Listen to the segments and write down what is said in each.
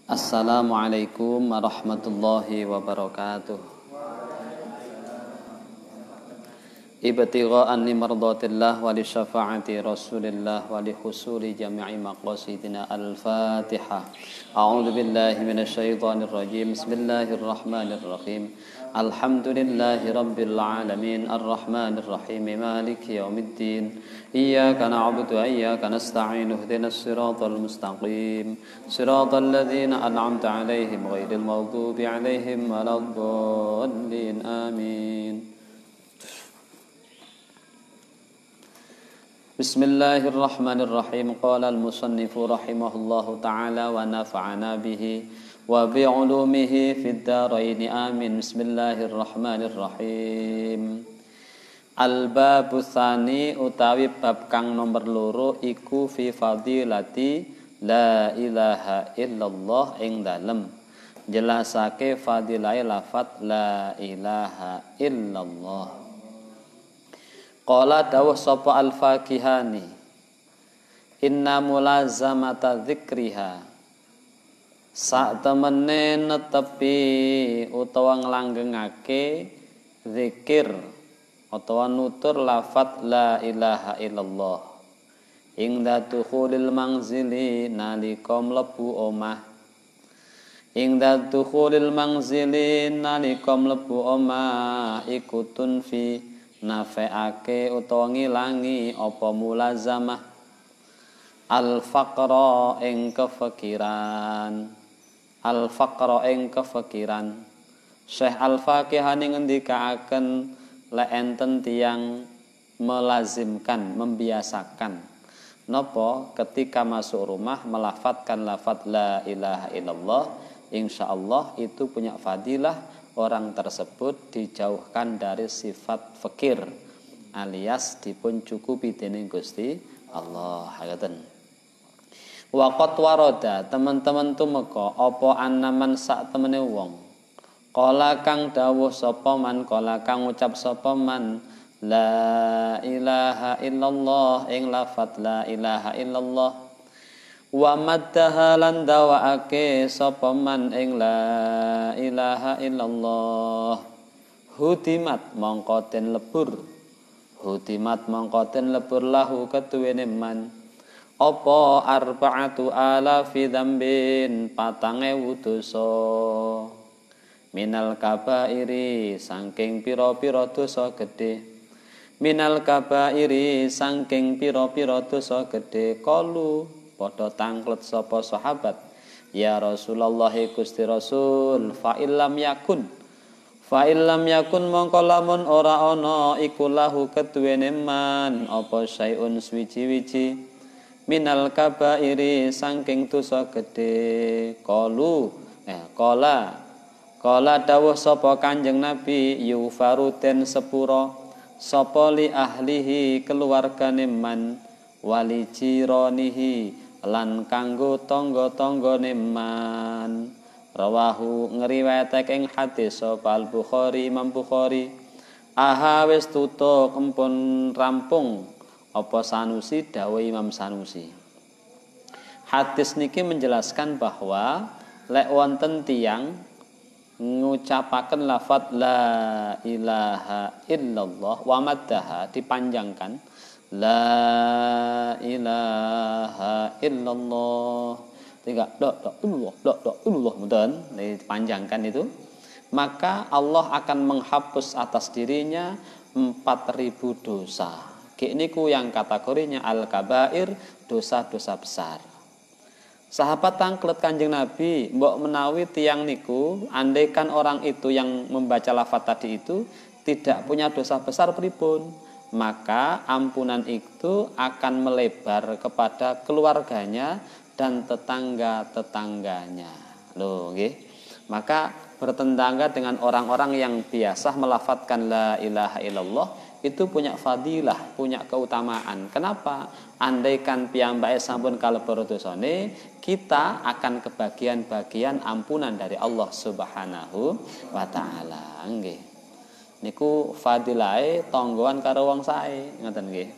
Assalamualaikum warahmatullahi wabarakatuh. Ibtigha'an limardhatillah wa li syafa'ati Rasulillah wa li husuli jami'i maqasidina. Al-Fatihah. A'udzu billahi minasyaitonir rajim. Bismillahirrahmanirrahim. Alhamdulillahi rabbil alamin arrahmanir rahim maliki yaumiddin. Iyyaka na'budu wa iyyaka nasta'in ihdinas siratal mustaqim siratal ladzina an'amta 'alaihim ghairil maghdubi 'alaihim waladdallin amin. Bismillahirrahmanirrahim. Qala al-musannifu rahimahullahu ta'ala wa nafa'ana bihi wa bi'ulumihi fid dharain amin. Bismillahirrahmanirrahim. Al-babu tsani utawi bab kang nomor loro iku fi fadilati la ilaha illallah ing dalem jelasake fadilahe lafat la ilaha illallah. Qala dawuh sapa al-Fakihani inna mulazamata dzikriha sak temene netepi utawa nglanggengake zikir utawa nutur lafat la ilaha illallah ing datukhulil mangzili nalika mlebu omah ing datukhulil mangzili nalika mlebu omah iku tunfi nafeake utawa ngilangi apa mulazamah al-faqra ing kefikiran al-faqra ing kefikiran. Syekh Al-Fakihani ngendikaaken lek enten tiyang melazimkan membiasakan napa ketika masuk rumah melafadzkan lafaz la ilaha illallah, insyaallah itu punya fadilah. Orang tersebut dijauhkan dari sifat fakir alias dipun cukupi dening Gusti Allah. Ngaten. Wa qad warada teman-teman tumeka apa annaman sak temene wong. Qala kang dawuh sapa man, qala kang ngucap sapa man la ilaha illallah ing lafat la ilaha illallah. Wa maddaha lan dawaake sapa man ing la ilaha illallah hudimat mongko den lebur lahu ketuwene man apa arba'atu alafi dzambin 4.000 dosa minal kabairi saking pira-pira dosa gedhe minal kabairi saking pira-pira dosa gedhe. Qalu padha tanglet sapa sahabat ya Rasulullah Gusti Rasul fa illam yakun mongko lamun ora ana iku lahu keduwene man apa sayun suwiji-wiji minal kabairi saking dosa gedhe. Qala dawuh sapa Kanjeng Nabi yufaru den sepura sapa li ahlihi keluargane man wali jiranihi lan kanggo tangga-tanggane man. Rawahu ngriwayatake ing hadis sapa Al-Bukhari Imam Bukhari. Aha wis tutuk empun rampung apa Sanusi dawuh Imam Sanusi. Hadis niki menjelaskan bahwa lek wonten tiyang ngucapaken lafaz la ilaha illallah wa maddaha dipanjangkan la ilaha illallah tiga illallah mudan dipanjangkan itu, maka Allah akan menghapus atas dirinya 4.000 dosa. Niku yang kategorinya al-kabair, dosa-dosa besar. Sahabat tangklet Kanjeng Nabi, mbok menawi tiyang niku andaikan orang itu yang membaca lafaz tadi itu tidak punya dosa besar pripun, maka ampunan itu akan melebar kepada keluarganya dan tetangga-tetangganya. Loh, nggih. Maka bertetangga dengan orang-orang yang biasa melafadzkan la ilaha illallah itu punya fadilah, punya keutamaan. Kenapa? Andaikan piyambake sampun kalebur dosane, kita akan kebagian-bagian ampunan dari Allah Subhanahu wa taala. Nggih. Niku fadilahe tonggoan karo wong sae, ngoten nggih.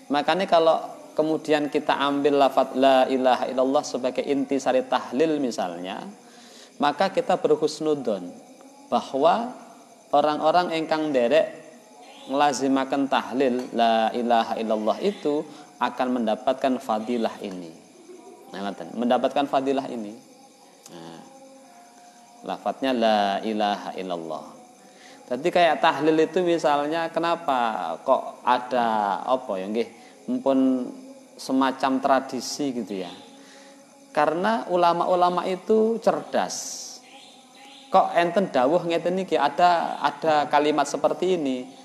Makanya kalau kemudian kita ambil lafaz la ilaha illallah sebagai intisari tahlil misalnya, maka kita berhusnudzon bahwa orang-orang ingkang derek nglazimaken tahlil la ilaha illallah itu akan mendapatkan fadilah ini. Mendapatkan fadilah ini. Nah, lafadznya la ilaha illallah. Jadi kayak tahlil itu misalnya kenapa kok ada apa ya nggih mumpun semacam tradisi gitu ya. Karena ulama-ulama itu cerdas. Kok enten dawuh ngeten niki ada kalimat seperti ini.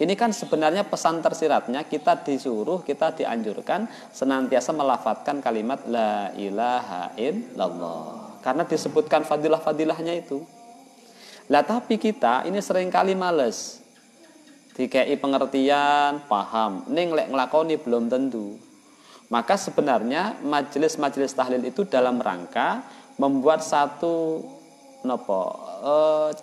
Ini kan sebenarnya pesan tersiratnya kita disuruh, kita dianjurkan senantiasa melafadzkan kalimat la ilaha illallah. Karena disebutkan fadilah-fadilahnya itu. Lah tapi kita ini seringkali males. Dikei pengertian, paham, ning lek nglakoni belum tentu. Maka sebenarnya majelis-majelis tahlil itu dalam rangka membuat satu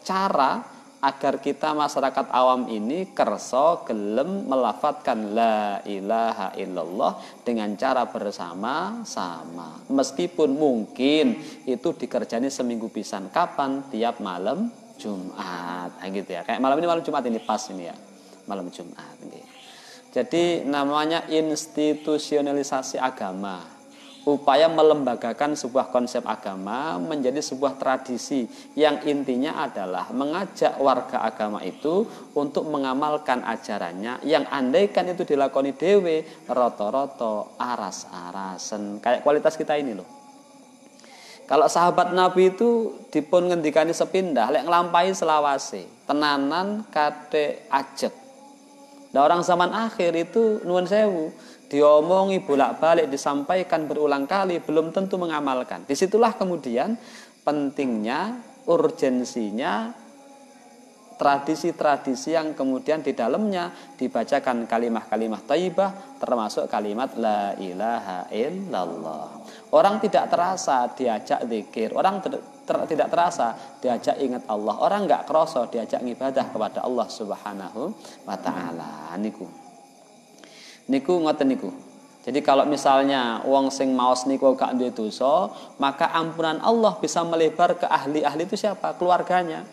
cara agar kita masyarakat awam ini kerso gelem melafadzkan la ilaha illallah dengan cara bersama-sama. Meskipun mungkin itu dikerjani seminggu pisan. Kapan? Tiap malam Jumat, gitu ya. Kayak malam ini malam Jumat ini pas ini ya, malam Jumat. Gitu. Jadi namanya institusionalisasi agama, upaya melembagakan sebuah konsep agama menjadi sebuah tradisi yang intinya adalah mengajak warga agama itu untuk mengamalkan ajarannya yang andaikan itu dilakoni dewe roto-roto aras-arasen kayak kualitas kita ini loh. Kalau sahabat Nabi itu dipun ngendikani sepindah lek nglampahi selawase, tenanan kate ajek. Nah, orang zaman akhir itu nuwun sewu, diomongi bolak-balik, disampaikan berulang kali, belum tentu mengamalkan. Disitulah kemudian pentingnya, urgensinya tradisi-tradisi yang kemudian di dalamnya dibacakan kalimah-kalimah thayyibah termasuk kalimat la ilaha illallah. Orang tidak terasa diajak zikir, orang tidak terasa diajak ingat Allah, orang enggak kerasa diajak ibadah kepada Allah Subhanahu wa taala. Niku ngoten niku. Jadi kalau misalnya wong sing maos niku gak duwe dosa, maka ampunan Allah bisa melebar ke ahli-ahli itu siapa? Keluarganya,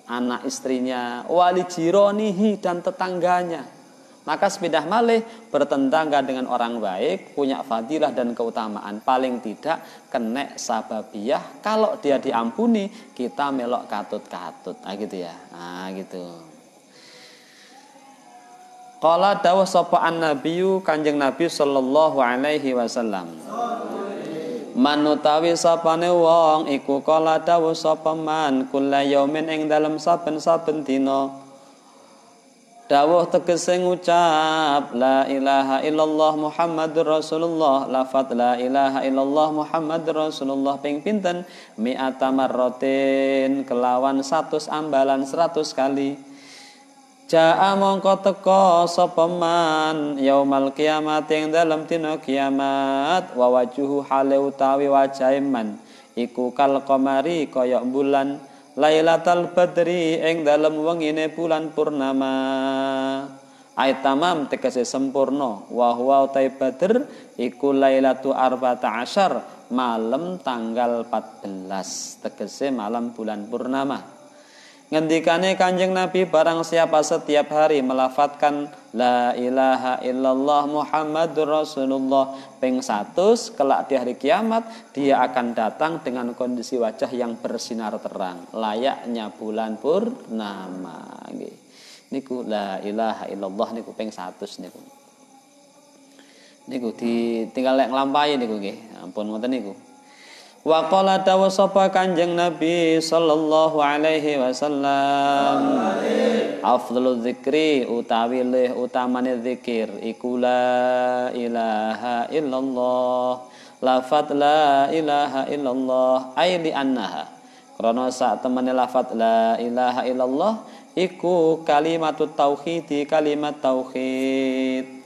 anak istrinya, wali jironihi dan tetangganya. Maka sepindah malih bertetangga dengan orang baik, punya fadilah dan keutamaan. Paling tidak kena sababiyah, kalau dia diampuni kita melok katut-katut. Gitu ya. Gitu. Qala dawuh sapa an-nabiyyu Kanjeng Nabi sallallahu alaihi wasallam. Manutawi sapane wong iku kala dawuh sapa man kula yaumin ing dalem saben-saben dina. Dawuh tegese ngucap la ilaha illallah Muhammadur Rasulullah, lafaz la ilaha illallah Muhammadur Rasulullah ping pinten mi'ata marratin kelawan 100 ambalan 100 kali. Jaa mongko teka sapa man yaumal kiamat ing dalem dina kiamat wa wajuhu hale utawi wajahe man iku kal qamari kaya bulan Lailatul Badri ing dalem wengine bulan purnama. Ayat tamam tegese sempurna wa huwa utai Badr iku lailatu arba'ata asyar malam tanggal 14 tegese malam bulan purnama. Ngendikane Kanjeng Nabi barang siapa setiap hari melafadzkan la ilaha illallah Muhammadur Rasulullah ping 100 kelak di hari kiamat dia akan datang dengan kondisi wajah yang bersinar terang layaknya bulan purnama. Niku la ilaha illallah niku ping 100 niku. Niku ditinggal lek nglampahi niku nggih. Ampun ngoten niku. Wa qala dawu sapa Kanjeng Nabi sallallahu alaihi wasallam afdhalul dzikri utawi luwih utamane zikir iku la ilaha illallah lafaz la ilaha illallah ai li annaha krana sak temene lafaz la ilaha illallah iku kalimatut tauhid kalimat tauhid.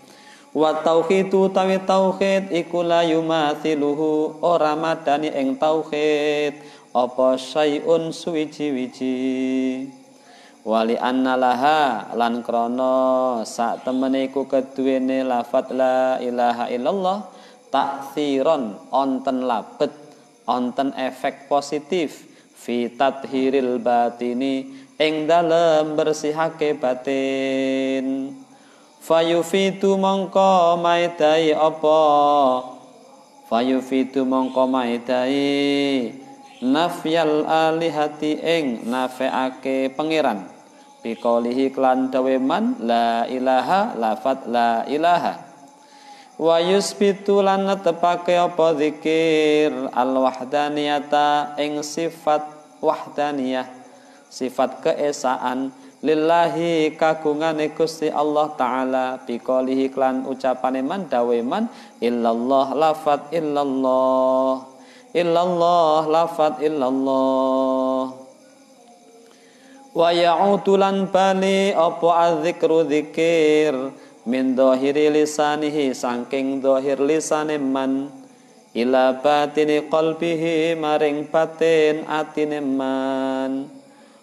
Wa tauhidu tawi tauhid iku la yumathiluhu ora madani ing tauhid apa syai'un suwiji-wiji wali annalaha lan krana sak temene iku keduwene lafat la ilaha illallah ta'thiron onten labet onten efek positif fi tathhiril batini ing dalem bersihake batin fayufitu mongko maidai apa fayufitu mongko maidai nafyal alihati ing nafeake pangeran biqaulihi klan dawe man la ilaha lafat la ilaha wa yusbitu lan netepake apa zikir al wahdaniyata ing sifat wahdaniyah sifat keesaan lillahi kagungane Gusti Allah taala biqaulihi klan ucapane man dawe man illallah lafat illallah illallah lafat illallah wa ya'udu lan bali apa adzikru dzikir min dhahiri lisanihi saking dhahir lisane man ila batini qalbihi maring batin atine man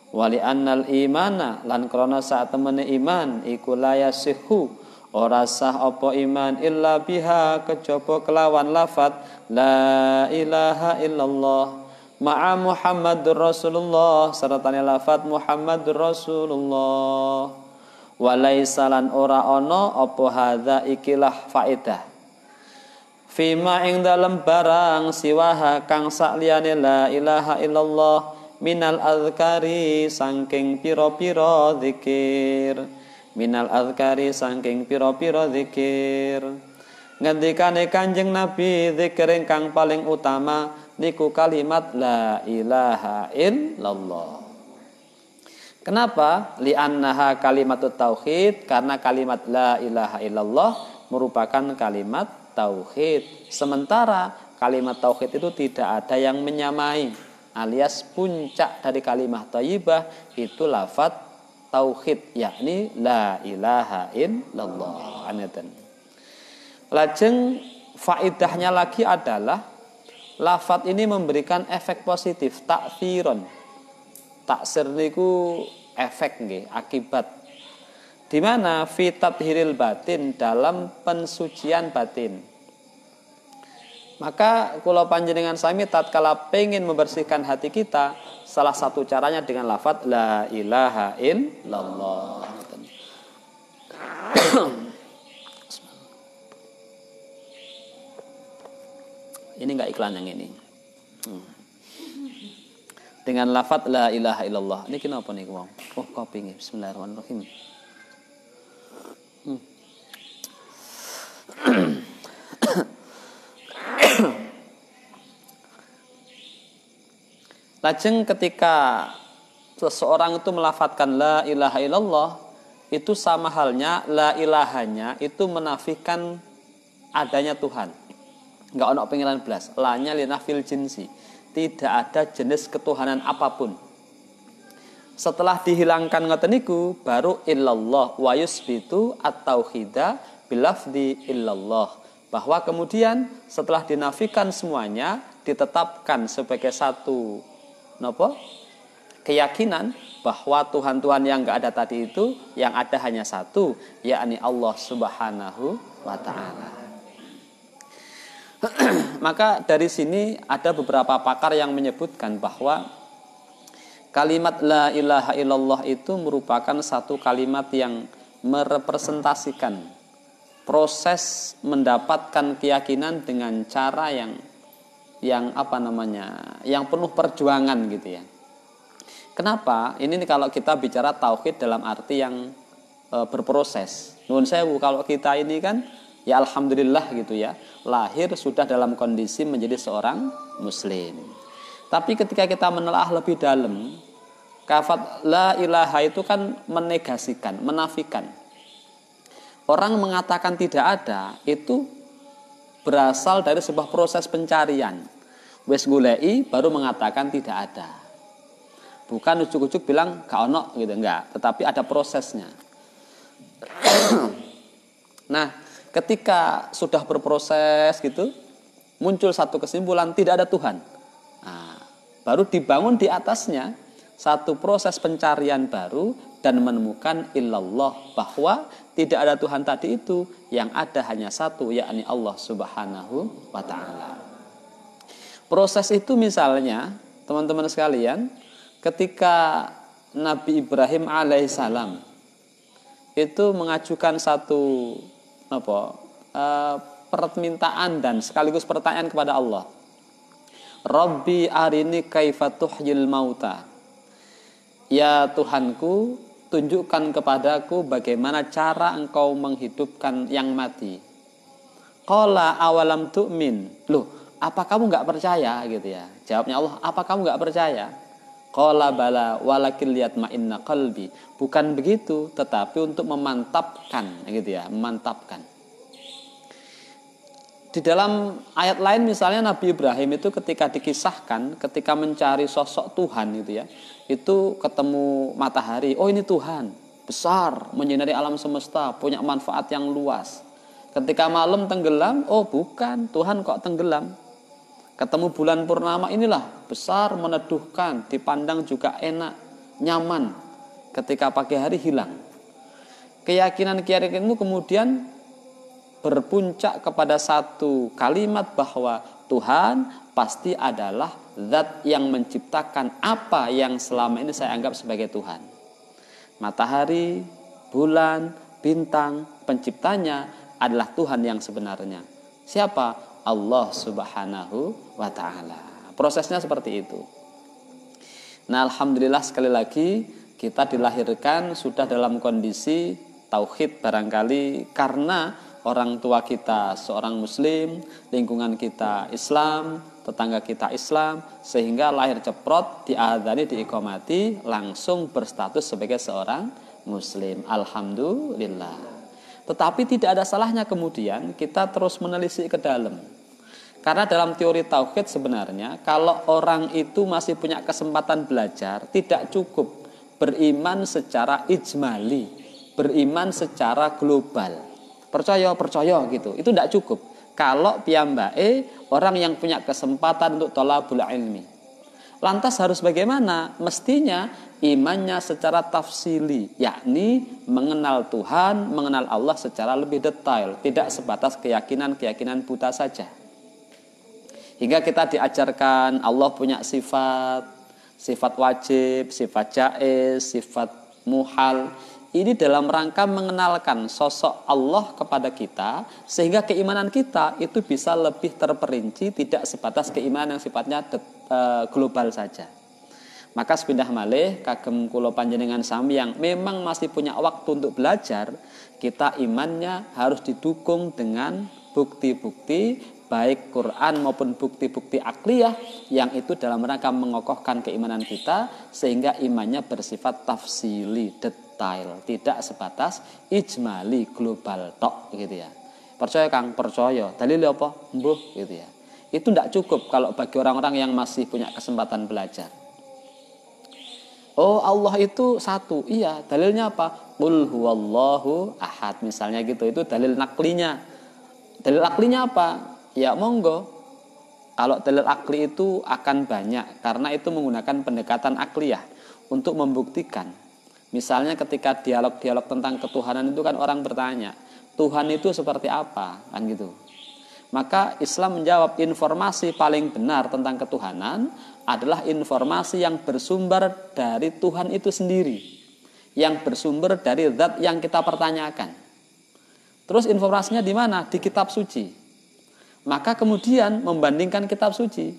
wali annal imana lan krana sak temene iman iku layasihu ora sah apa iman illa biha kejaba kelawan lafat la ilaha illallah ma'a Muhammadur Rasulullah sertane lafat Muhammadur Rasulullah walaisa lan ora ana apa hadza ikilah faedah fima ing dalem barang siwaha kang sakliyane la ilaha illallah minal azkari saking pira-pira zikir minal azkari saking pira-pira zikir ngendikane Kanjeng Nabi zikir ingkang paling utama niku kalimat la ilaha illallah. Kenapa? Li'annaha kalimatut tauhid, karena kalimat la ilaha illallah merupakan kalimat tauhid. Sementara kalimat tauhid itu tidak ada yang menyamai, alias puncak dari kalimat thayyibah itu lafaz tauhid, yakni la ilaha illallah. Lajeng faidahnya lagi adalah lafaz ini memberikan efek positif, ta'tsiron. Taksir niku efek nggih, akibat. Di mana fi tathhiril batin, dalam pensucian batin. Maka kula panjenengan sami tatkala pengen membersihkan hati kita, salah satu caranya dengan lafaz la ilaha illallah. Ini enggak iklan yang ini. Dengan lafaz la ilaha illallah. Ini kenapa nih wong? Oh, kopi nggih. Bismillahirrahmanirrahim. Lajeng ketika seseorang itu melafadzkan la ilaha illallah, itu sama halnya la ilahanya itu menafikan adanya Tuhan. Enggak ono pengiran belas. La-nya linafil jinsi. Tidak ada jenis ketuhanan apapun. Setelah dihilangkan ngoten niku baru illallah wa yusbitu at-tauhida bilafdi illallah. Bahwa kemudian setelah dinafikan semuanya ditetapkan sebagai satu keyakinan bahwa Tuhan-Tuhan yang enggak ada tadi itu yang ada hanya satu, yakni Allah Subhanahu wa taala. Maka dari sini ada beberapa pakar yang menyebutkan bahwa kalimat la ilaha illallah itu merupakan satu kalimat yang merepresentasikan proses mendapatkan keyakinan dengan cara yang penuh perjuangan gitu ya. Kenapa? Ini kalau kita bicara tauhid dalam arti yang berproses. Nuwun sewu, kalau kita ini kan ya alhamdulillah gitu ya, lahir sudah dalam kondisi menjadi seorang muslim. Tapi ketika kita menelaah lebih dalam, kafat la ilaha itu kan menegasikan, menafikan. Orang mengatakan tidak ada itu berasal dari sebuah proses pencarian. Wes goleki baru mengatakan tidak ada. Bukan ujuk-ujuk bilang gak ono gitu, enggak, tetapi ada prosesnya. Nah, ketika sudah berproses gitu, muncul satu kesimpulan tidak ada Tuhan. Nah, baru dibangun di atasnya satu proses pencarian baru dan menemukan illallah, bahwa tidak ada Tuhan tadi itu, yang ada hanya satu, yakni Allah Subhanahu wa ta'ala. Proses itu misalnya, teman-teman sekalian, ketika Nabi Ibrahim alaihissalam itu mengajukan satu permintaan dan sekaligus pertanyaan kepada Allah. Rabbi arini kaifa tuhyil mauta. Ya Tuhanku, tunjukkan kepadaku bagaimana cara engkau menghidupkan yang mati. Qala awalam tu'min. Loh, apa kamu enggak percaya gitu ya? Jawabnya Allah, apa kamu enggak percaya? Qala bala walakin liyatma'inna qalbi. Bukan begitu, tetapi untuk memantapkan gitu ya, memantapkan. Di dalam ayat lain misalnya Nabi Ibrahim itu ketika dikisahkan, ketika mencari sosok Tuhan gitu ya, itu ketemu matahari, oh ini Tuhan, besar, menyinari alam semesta, punya manfaat yang luas. Ketika malam tenggelam, oh bukan, Tuhan kok tenggelam. Ketemu bulan purnama, inilah besar, meneduhkan, dipandang juga enak, nyaman. Ketika pagi hari hilang. Keyakinan-keyakinan itu kemudian berpuncak kepada satu kalimat bahwa Tuhan pasti adalah zat yang menciptakan apa yang selama ini saya anggap sebagai Tuhan. Matahari, bulan, bintang, penciptanya adalah Tuhan yang sebenarnya. Siapa? Allah Subhanahu wa ta'ala. Prosesnya seperti itu. Nah, alhamdulillah sekali lagi kita dilahirkan sudah dalam kondisi tauhid barangkali karena orang tua kita seorang muslim, lingkungan kita Islam, tetangga kita Islam, sehingga lahir ceprot, diadzani, diiqamati, langsung berstatus sebagai seorang muslim. Alhamdulillah. Tetapi tidak ada salahnya kemudian kita terus menelisik ke dalam. Karena dalam teori tauhid sebenarnya kalau orang itu masih punya kesempatan belajar, tidak cukup beriman secara ijmali, beriman secara global. Percaya gitu, itu tidak cukup. Kalau piyambake orang yang punya kesempatan untuk thalabul ilmi. Lantas harus bagaimana? Mestinya imannya secara tafsili, yakni mengenal Tuhan, mengenal Allah secara lebih detail, tidak sebatas keyakinan-keyakinan buta saja. Hingga kita diajarkan Allah punya sifat wajib, sifat jaiz, sifat muhal. Ini dalam rangka mengenalkan sosok Allah kepada kita, sehingga keimanan kita itu bisa lebih terperinci, tidak sebatas keimanan yang sifatnya global saja. Maka sepindah malih kagem kula panjenengan sami yang memang masih punya waktu untuk belajar, kita imannya harus didukung dengan bukti-bukti baik Quran maupun bukti-bukti akliyah yang itu dalam rangka mengokohkan keimanan kita, sehingga imannya bersifat tafsili, detail, tidak sebatas ijmali, global tok gitu ya. Percaya Kang, percaya. Dalil apa? Mbuh gitu ya. Itu tidak cukup kalau bagi orang-orang yang masih punya kesempatan belajar. Oh, Allah itu satu. Iya, dalilnya apa? Qul huwallahu ahad misalnya gitu. Itu dalil naklinya. Dalil aklinya apa? Ya monggo. Kalau dalil akli itu akan banyak karena itu menggunakan pendekatan akliyah untuk membuktikan. Misalnya ketika dialog-dialog tentang ketuhanan itu kan orang bertanya, Tuhan itu seperti apa? Kan gitu. Maka Islam menjawab informasi paling benar tentang ketuhanan adalah informasi yang bersumber dari Tuhan itu sendiri, yang bersumber dari zat yang kita pertanyakan. Terus informasinya di mana? Di kitab suci. Maka kemudian membandingkan kitab suci,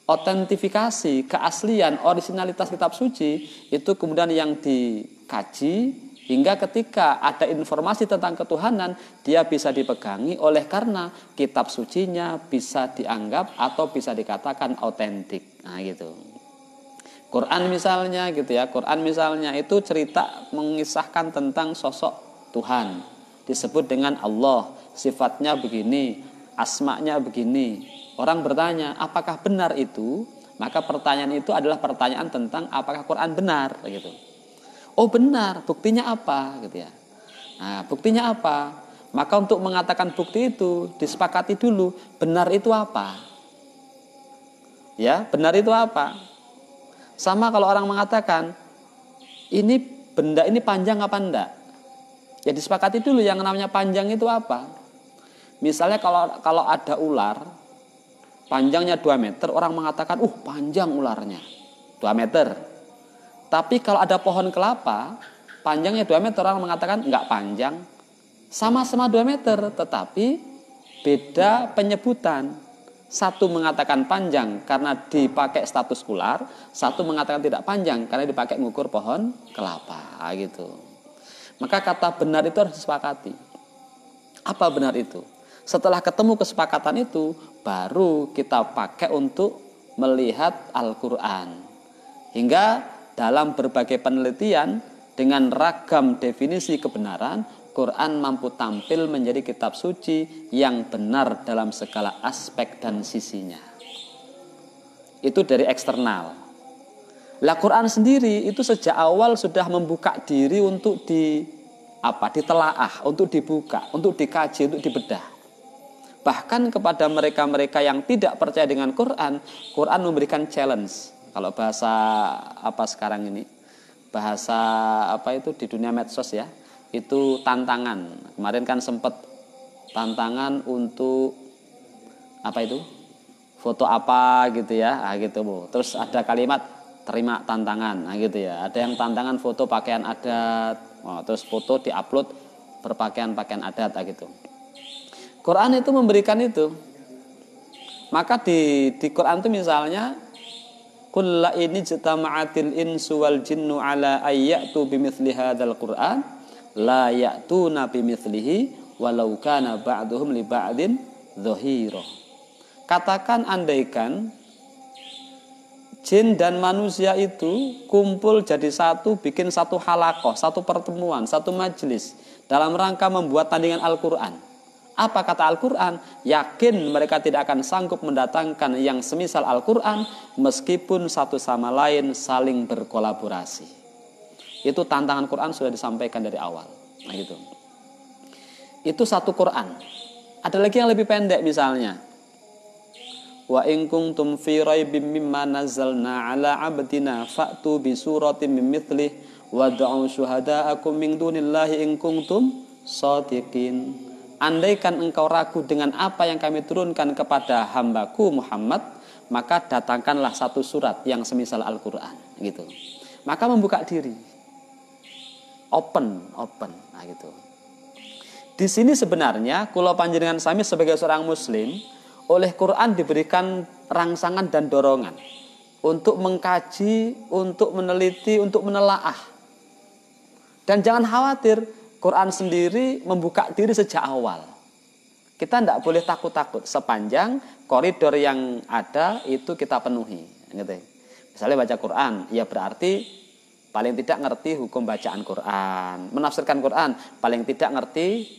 otentifikasi, keaslian, originalitas kitab suci itu kemudian yang dikaji hingga ketika ada informasi tentang ketuhanan dia bisa dipegangi oleh karena kitab sucinya bisa dianggap atau bisa dikatakan autentik. Nah gitu. Quran misalnya gitu ya, Quran misalnya itu cerita mengisahkan tentang sosok Tuhan, disebut dengan Allah, sifatnya begini, asma'nya begini. Orang bertanya, apakah benar itu? Maka pertanyaan itu adalah pertanyaan tentang apakah Quran benar gitu. Oh benar, buktinya apa gitu ya. Nah, buktinya apa? Maka untuk mengatakan bukti itu disepakati dulu, benar itu apa? Ya, benar itu apa? Sama kalau orang mengatakan ini benda ini panjang apa enggak. Ya disepakati dulu yang namanya panjang itu apa. Misalnya kalau ada ular panjangnya 2 meter, orang mengatakan panjang ularnya 2 meter. Tapi kalau ada pohon kelapa panjangnya 2 meter, orang mengatakan enggak panjang. Sama-sama 2 meter, tetapi beda penyebutan. Satu mengatakan panjang karena dipakai status ular, satu mengatakan tidak panjang karena dipakai mengukur pohon kelapa gitu. Maka kata benar itu harus disepakati. Apa benar itu? Setelah ketemu kesepakatan itu, baru kita pakai untuk melihat Al-Quran. Hingga dalam berbagai penelitian dengan ragam definisi kebenaran, Quran mampu tampil menjadi kitab suci yang benar dalam segala aspek dan sisinya. Itu dari eksternal. Lah Quran sendiri itu sejak awal sudah membuka diri untuk ditelaah, untuk dibuka, untuk dikaji, untuk dibedah. Bahkan kepada mereka-mereka yang tidak percaya dengan Quran, Quran memberikan challenge. Kalau bahasa sekarang ini, bahasa itu di dunia medsos ya, itu tantangan. Kemarin kan sempat tantangan untuk foto apa gitu ya, gitu Bu. Terus ada kalimat terima tantangan, gitu ya. Ada yang tantangan foto pakaian adat, terus foto diupload berpakaian adat, gitu. Quran itu memberikan itu. Maka di Quran itu misalnya, qul la in jitama'atil insu wal jinnu ala ayyatu bimithli hadzal Qur'an la ya'tuna bimithlihi walau kana ba'duhum li ba'din dhahira. Katakan andaikan jin dan manusia itu kumpul jadi satu, bikin satu halaqah, satu pertemuan, satu majelis dalam rangka membuat tandingan Al-Quran. Apa kata Al-Quran? Yakin mereka tidak akan sanggup mendatangkan yang semisal Al-Quran meskipun satu sama lain saling berkolaborasi. Itu tantangan Quran sudah disampaikan dari awal. Gitu. Itu satu Quran. Ada lagi yang lebih pendek misalnya. Wa in kuntum fi raibim mimma nazzalna ala 'abdina fa'tu bi suratin min mithlih wad'u syuhada'akum min dunillahi in kuntum shadiqin. Andaikan engkau ragu dengan apa yang kami turunkan kepada hambaku Muhammad, maka datangkanlah satu surat yang semisal Al-Qur'an, gitu. Maka membuka diri. Open, gitu. Di sini sebenarnya kula panjenengan sami sebagai seorang muslim oleh Quran diberikan rangsangan dan dorongan untuk mengkaji, untuk meneliti, untuk menelaah. Dan jangan khawatir, Quran sendiri membuka diri sejak awal. Kita tidak boleh takut-takut sepanjang koridor yang ada itu kita penuhi. Gitu. Misalnya baca Quran, ya berarti paling tidak ngerti hukum bacaan Quran. Menafsirkan Quran, paling tidak ngerti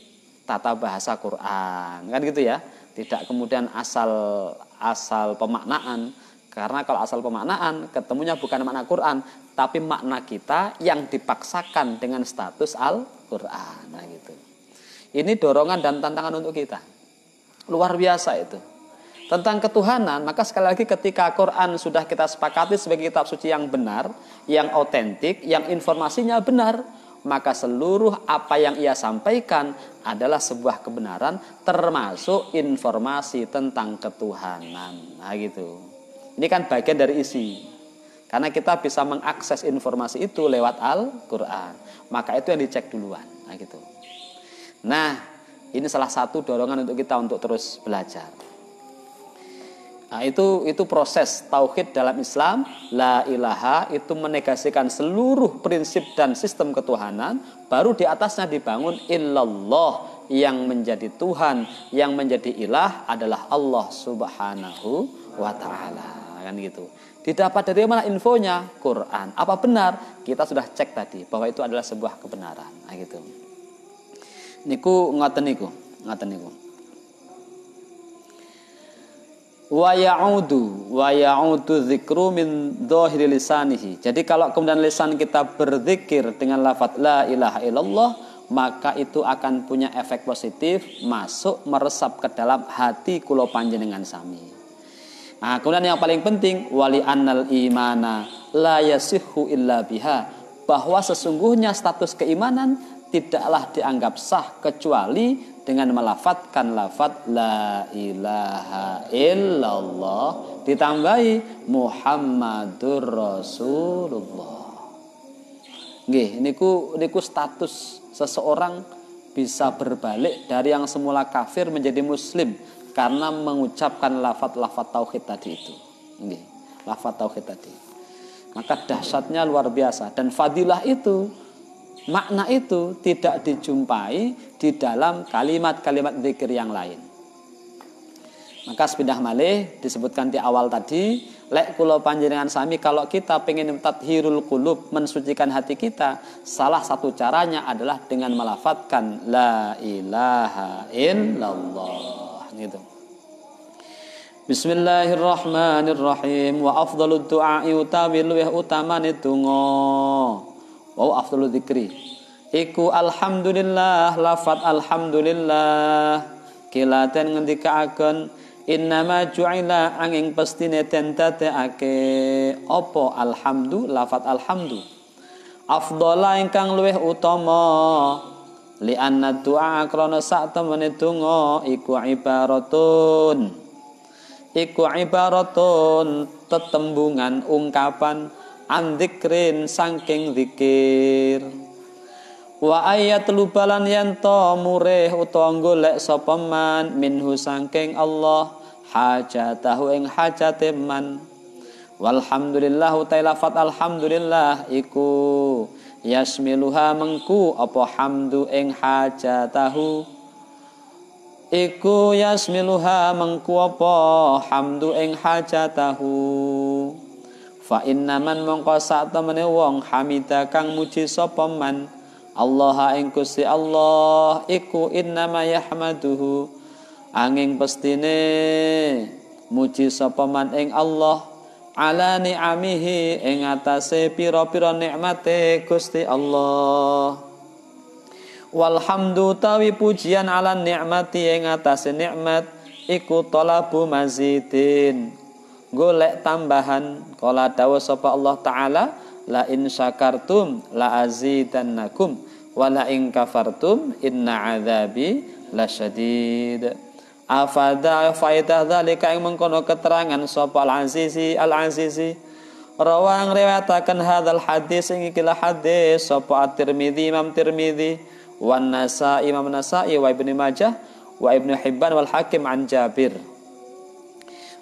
tata bahasa Quran. Kan gitu ya. Tidak kemudian asal pemaknaan, karena kalau asal pemaknaan ketemunya bukan makna Quran, tapi makna kita yang dipaksakan dengan status Al-Quran. Gitu. Ini dorongan dan tantangan untuk kita. Luar biasa itu. Tentang ketuhanan, maka sekali lagi ketika Quran sudah kita sepakati sebagai kitab suci yang benar, yang otentik, yang informasinya benar, maka seluruh apa yang ia sampaikan adalah sebuah kebenaran, termasuk informasi tentang ketuhanan. Gitu. Ini kan bagian dari isi. Karena kita bisa mengakses informasi itu lewat Al-Quran. Maka itu yang dicek duluan. Gitu. Nah, ini salah satu dorongan untuk kita untuk terus belajar. Nah, itu proses tauhid dalam Islam. La ilaha itu menegasikan seluruh prinsip dan sistem ketuhanan. Baru di atasnya dibangun illallah, yang menjadi Tuhan, yang menjadi ilah adalah Allah Subhanahu wa ta'ala. Kan gitu. Didapat dari mana infonya? Quran. Apa benar? Kita sudah cek tadi bahwa itu adalah sebuah kebenaran. Nah, gitu. Niku ngoten niku. Wa ya'udu dzikru min dhahiri lisanihi. Jadi kalau kemudian lisan kita berzikir dengan lafaz la ilaha illallah, maka itu akan punya efek positif, masuk meresap ke dalam hati kula panjenengan sami. Nah, kemudian yang paling penting, wali annal imana la yasihhu illa biha. bahwa sesungguhnya status keimanan tidaklah dianggap sah kecuali dengan melafadzkan lafadz la ilaha illallah ditambahi Muhammadur Rasulullah. Nggih, niku status seseorang bisa berbalik dari yang semula kafir menjadi muslim karena mengucapkan lafadz tauhid tadi itu. Nggih, lafadz tauhid tadi. Maka dahsyatnya luar biasa dan fadilah itu, makna itu tidak dijumpai di dalam kalimat-kalimat zikir yang lain. Maka sepindah malih disebutkan di awal tadi, lek kula panjenengan sami kalau kita pengen tathhirul qulub, mensucikan hati kita, salah satu caranya adalah dengan melafadzkan la ilaha illallah gitu. Bismillahirrahmanirrahim. Wa afdhalud du'a'i utawi luwih utamane donga. Wa afdhaludz dzikri iku alhamdulillah, lafadz alhamdulillah kilaten ngendikaaken innama ju'ila angin pestine den dadekake apa alhamdu, lafadz alhamdu afdhala ingkang luwih utama li anna du'a krana sak temene donga iku ibaratun tetembungan ungkapan andikrin saking zikir wa ayat lubalan yanto murih utawa golek sapa man minhu saking Allah hajatahu ing hajate man walhamdulillah utai lafat alhamdulillah iku yasmiluha mengku apa hamdu ing hajatahu iku yasmiluha mengku apa hamdu ing hajatahu fa inna man mongko sak temene wong hamida kang muji sapa man Allah ing Gusti Allah iku innama yahmaduhu angin pestine muji sapa man ing Allah ala ni'amihi ing atase pira-pira nikmate Gusti Allah. Walhamdu tawi pujian ala nikmati ing atase nikmat iku talabu mazidin golek tambahan. Qala dawuh sapa Allah taala la in syakartum la azidannakum wa la in kafartum inna adzabi lasyadid. Afada faidah dzalika ing mengkono keterangan sapa al-azizi rawang riwayataken hadzal hadis ing ikilah hadis sapa at-Tirmidzi Imam Tirmidzi wan Nasa'i Imam Nasa'i wa Ibnu Majah wa Ibnu Hibban wal Hakim an Jabir.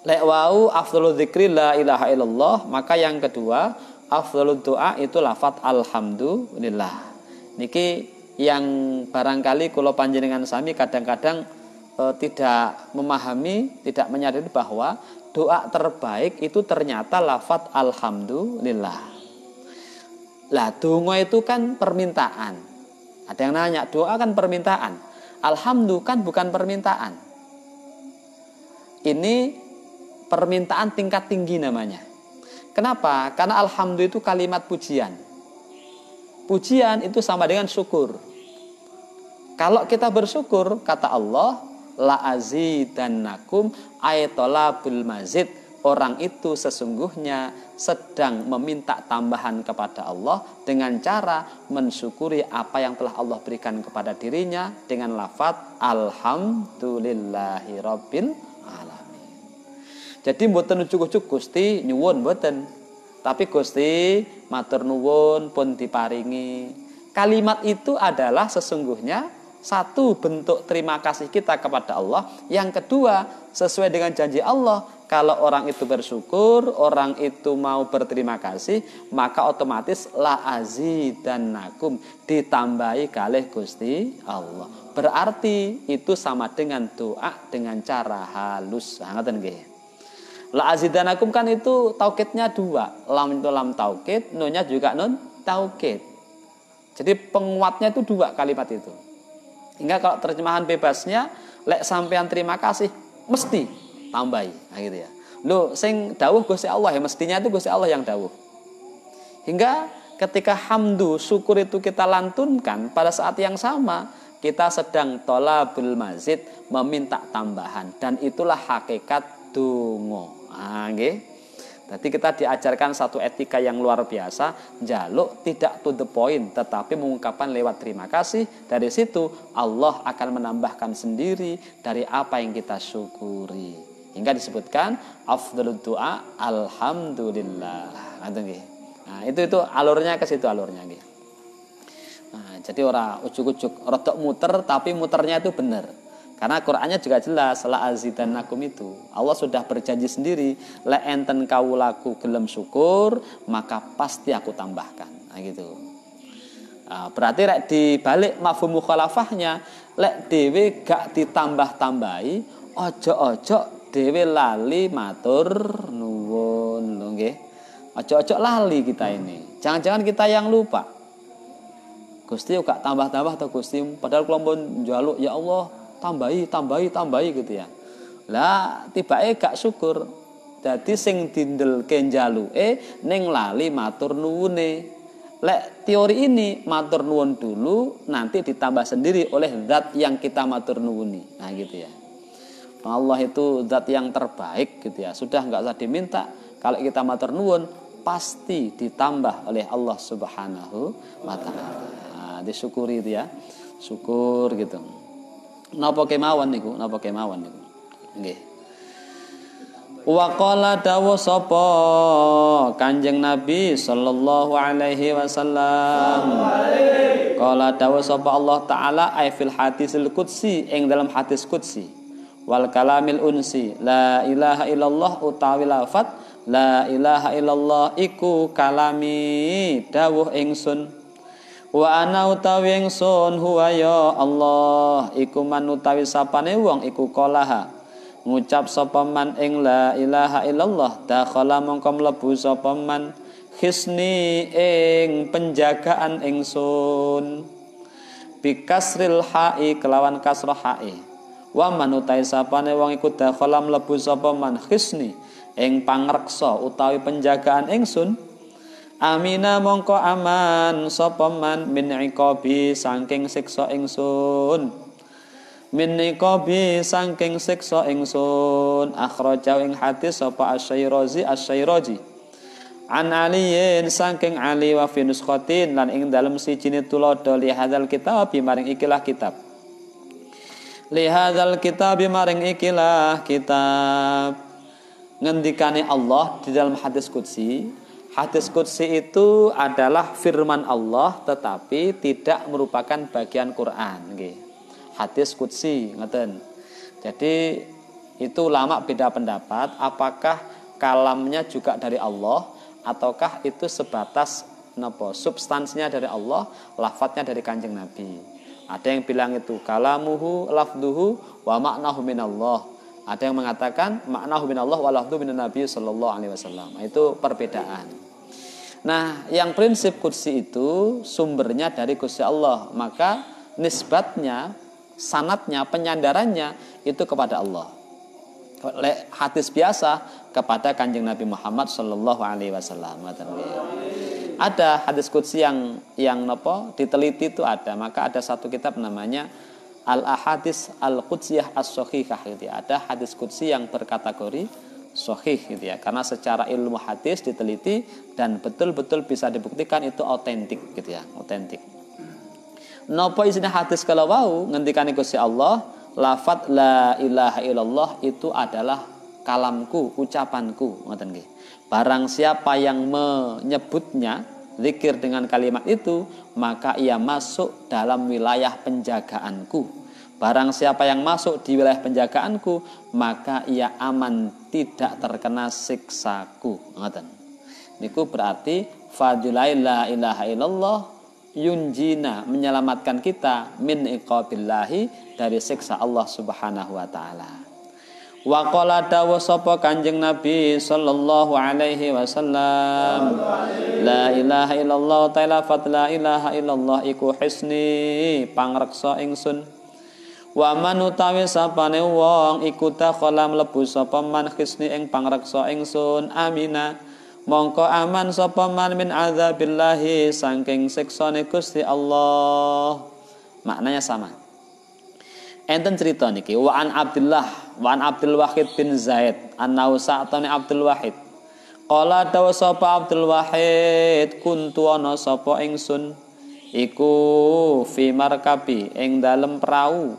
Lek wau afdhaludz dzikri la ilaha illallah, maka yang kedua afdhalud doa itu lafadz alhamdulillah. Niki yang barangkali kula panjenengan sami kadang-kadang tidak memahami, tidak menyadari bahwa doa terbaik itu ternyata lafadz alhamdulillah. Lah donga itu kan permintaan. Ada yang nanya, doa kan permintaan. Alhamdulillah kan bukan permintaan. Ini permintaan tingkat tinggi namanya. Kenapa? Karena alhamdulillah itu kalimat pujian. Pujian itu sama dengan syukur. Kalau kita bersyukur, kata Allah, la azidannakum ayatolabul mazid. Orang itu sesungguhnya sedang meminta tambahan kepada Allah dengan cara mensyukuri apa yang telah Allah berikan kepada dirinya dengan lafadz alhamdulillahi rabbil alamin. Jadi mboten ujuk-ujuk Gusti nyuwun mboten. Tapi Gusti matur nuwun pun diparingi. Kalimat itu adalah sesungguhnya satu bentuk terima kasih kita kepada Allah. Yang kedua, sesuai dengan janji Allah, kalau orang itu bersyukur, orang itu mau berterima kasih, maka otomatis la azidannakum ditambahi kalih Gusti Allah. Berarti itu sama dengan doa dengan cara halus. Ngoten nggih. La azidannakum kan itu taukidnya dua. Lam itu lam taukid, nunnya juga nun taukid. Jadi penguatnya itu dua kalimat itu. Hingga kalau terjemahan bebasnya lek sampean terima kasih mesti tambahi, nah gitu ya. Loh, sing dawuh Gusti Allah ya, mestinya itu Gusti Allah yang dawuh. Hingga ketika hamdu, syukur itu kita lantunkan pada saat yang sama, kita sedang tolabul mazid, meminta tambahan, dan itulah hakikat donga. Nah, nggih. Jadi kita diajarkan satu etika yang luar biasa, jaluk tidak to the point, tetapi mengungkapkan lewat terima kasih. Dari situ Allah akan menambahkan sendiri dari apa yang kita syukuri. Hingga disebutkan afdhalud du'a alhamdulillah. Nah, itu alurnya ke situ alurnya nggih. Nah, jadi ora ujuk-ujuk, rodok muter tapi muternya itu benar. Karena Qur'annya juga jelas, la azidannakum itu. Allah sudah berjanji sendiri, la enten kawulaku gelem syukur, maka pasti aku tambahkan. Nah gitu. Nah, berarti rek dibalik mafhum mukhalafahnya, lek dhewe gak ditambah-tambahi, ojo-ojo dhewe lali matur nuwun lho nggih. Ojo-ojo lali kita ini. Jangan-jangan kita yang lupa. Gusti gak tambah-tambah atau Gusti padahal kula pun njaluk ya Allah tambahi gitu ya. Lah tibake gak syukur. Dadi sing dindelke njaluke ning lali matur nuwune. Lek teori ini matur nuwun dulu nanti ditambah sendiri oleh zat yang kita matur nuwuni. Nah gitu ya. Allah itu zat yang terbaik gitu ya. Sudah enggak usah diminta. Kalau kita matur nuwun pasti ditambah oleh Allah Subhanahu wa taala. Nah, disyukuri itu ya. Syukur gitu. Napa kemawon niku? Nggih. Wa qala dawu sapa Kanjeng Nabi sallallahu alaihi wasallam. Qala dawu sapa Allah taala ay fil hadisil qudsi ing dalam hadis qudsi. Wal kalamil unsi la ilaha illallah utawi lafat la ilaha illallah iku kalami dawuh ingsun. Wa ana utawi ingsun huwa ya Allah iku man utawi sapane wong iku kolaha ngucap sapa man ing la ilaha illallah dakhala mongko mlebu sapa man khisni ing penjagaan ingsun bikasril ha'i kelawan kasrah ha'i wa man utawi sapane wong iku dakhala mlebu sapa man khisni ing pangreksa utawi penjagaan ingsun amina mongko aman sapa man min iqabi saking siksa ingsun akhrajau ing hadis sapa asy-Syairazi an aliyin saking ali wa fi nuskhatin lan ing dalem sijine tulodo li hadzal kitab maring ikilah kitab ngendikane Allah di dalam hadis qudsi. Hadis qudsi itu adalah firman Allah tetapi tidak merupakan bagian Quran nggih. Hadis qudsi ngoten. Jadi itu ulama beda pendapat apakah kalamnya juga dari Allah ataukah itu sebatas substansinya dari Allah, lafadznya dari Kanjeng Nabi. Ada yang bilang itu kalamuhu lafduhu wa ma'nahu minallah. Ada yang mengatakan ma'nahu minallah wa lafduhu minan Nabi sallallahu alaihi wasallam. Itu perbedaan. Nah, yang prinsip qudsi itu sumbernya dari Gusti Allah, maka nisbatnya, sanadnya, penyandarannya itu kepada Allah. Hadis biasa kepada Kanjeng Nabi Muhammad sallallahu alaihi wasallam. Ada hadis qudsi yang diteliti itu ada, maka ada satu kitab namanya Al-Ahadits Al-Qudsiyah As-Shahihah gitu ya. Ada hadis qudsi yang berkategori sahih gitu ya, karena secara ilmu hadis diteliti dan betul-betul bisa dibuktikan itu otentik gitu ya, otentik. Napa isinya hadis kalau wau ngendikane Gusti Allah, lafaz la ilaha illallah itu adalah kalamku, ucapanku, ngoten nggih. Barang siapa yang menyebutnya, zikir dengan kalimat itu, maka ia masuk dalam wilayah penjagaanku. Barang siapa yang masuk di wilayah penjagaanku, maka ia aman tidak terkena siksaku. Ngoten. Niku berarti fadilai la ilaha illallah yunjina, menyelamatkan kita min iqabillahi, dari siksa Allah Subhanahu wa taala. Wa qala dawu sapa Kanjeng Nabi sallallahu alaihi wasallam la ilaha illallah ta'ala fat la ilaha illallah iku hisni pangreksa ingsun. Wa man utawi sapane wong iku takhala mlebu sapa man khisni ing pangreksa ingsun amina mongko aman sapa man min azabillahi saking siksane Gusti Allah. Maknanya sama. Enten cerita niki wa an Abdul Wahid bin Zaid an-Nausa atane Abdul Wahid Qala dawa sapa Abdul Wahid kuntu ana sapa ingsun iku fi markabi ing dalem prau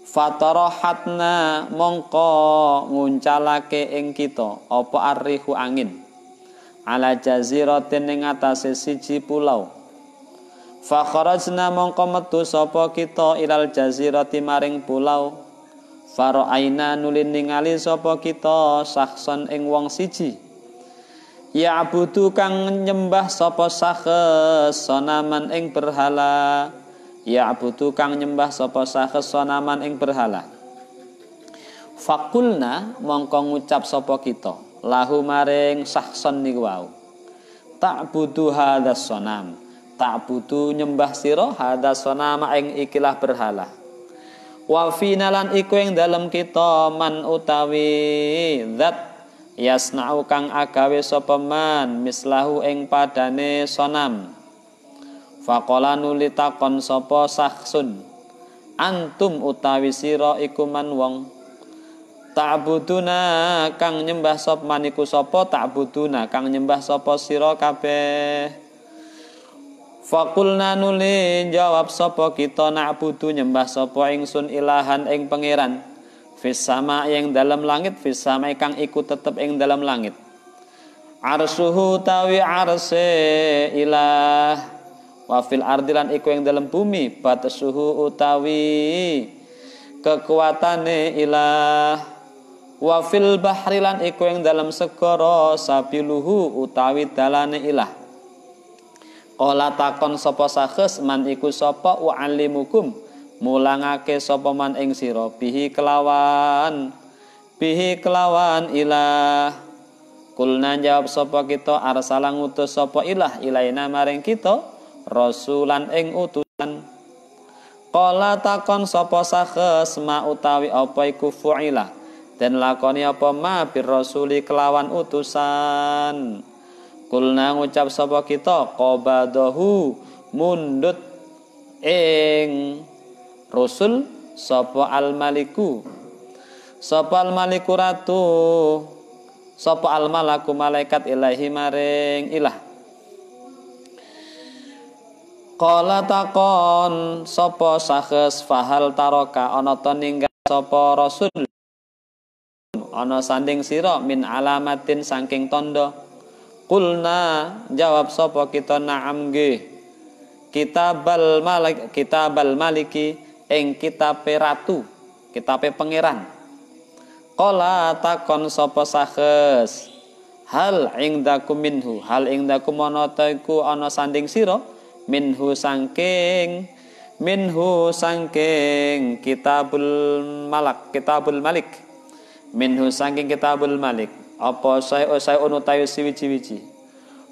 fatarahatna mongko nguncalake ing kita apa arrihu angin ala jaziratin ing atase siji pulau fa kharajna mongko metu sapa kita ilal jazirati maring pulau faraaina nulin ningali sapa kita sakson ing wong siji ya abudu kang nyembah sapa sakhes sonaman ing berhala ya abudu kang nyembah sapa sakhes sonaman ing berhala fakulna mongko ngucap sapa kita lahu maring sakson niku wau ta'budu hadas sonam ta'budu nyembah sira hadas sonama ing ikilah berhala wa finalan iku ing dalem kita man utawi zat yasna'u kang agawe sapa man mislahu ing padane sonam faqala nuli takon sapa saksun antum utawi sira iku man wong ta'buduna kang nyembah sapa maniku sapa ta'buduna kang nyembah sapa sira kabeh faqulna nuli jawab sapa kita na'budu nyembah sapa ingsun ilahan ing pangeran fis sama yang dalam langit fis sama kang iku tetep ing dalam langit arsuhu tawi arse ilah wa fil ardilan iku ing dalam bumi batsuhu utawi kekuatane ilah wa fil bahrilan iku ing dalam segara sabiluhu utawi dalane ilah qala takon sapa sakhes man iku sapa wa alimukum mulangake sapa man ing sira bihi kelawan ilah kulna jawab sapa kita arsala ngutus sapa ilah ilaina maring kita rasulan ing utusan qala takon sapa sakhes ma utawi apa iku fu'ilah den lakoni apa ma bir rasuli kelawan utusan kulna ngucap sapa kita qabadahu mundut ing Rasul sapa al-maliku ratu sapa al-malaku malaikat ilahi maring ilah qala takon sapa sakhes fahal taroka ana ta ninggal sapa rasul ana sanding sira min alamatin saking tondo kulna jawab sapa kita na'am nggih kitabal maliki ing kitabe ratu, kitabe pangeran. Qala takon sapa sakhes, hal ingdakum minhu, hal ingdakum ana ta iku ana sanding sira minhu sangking kitabul malik. Minhu sangking kitabul malik. Apa sayun utawi siwiji-wiji.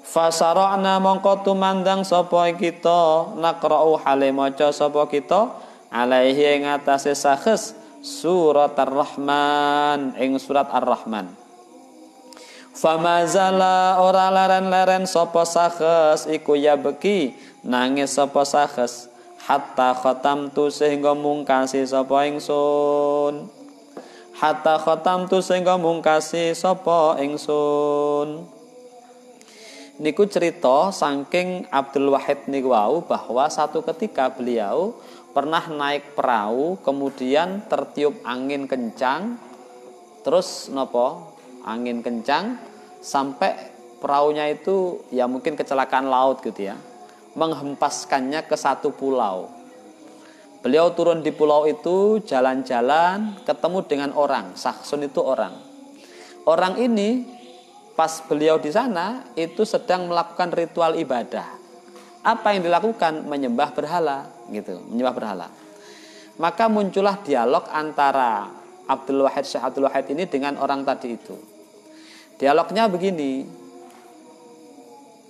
Fasara'na mongko tumandang sapa kita naqra'u hale maca sapa kita alaihi ing atase sakhes surat ar-rahman ing surat ar-rahman famazala ora laren-laren sapa sakhes iku ya beki nangis sapa sakhes hatta khatamtu sehingga mungkasi sapa ingsun niku cerita saking Abdul Wahid niku wau bahwa satu ketika beliau pernah naik perahu kemudian tertiup angin kencang terus angin kencang sampai perahunya itu ya mungkin kecelakaan laut gitu ya menghempaskannya ke satu pulau. Beliau turun di pulau itu jalan-jalan ketemu dengan orang. Saksun itu orang ini pas beliau di sana itu sedang melakukan ritual ibadah. Apa yang dilakukan? Menyembah berhala gitu, menyembah berhala. Maka muncullah dialog antara Syekh Abdul Wahid ini dengan orang tadi itu. Dialognya begini,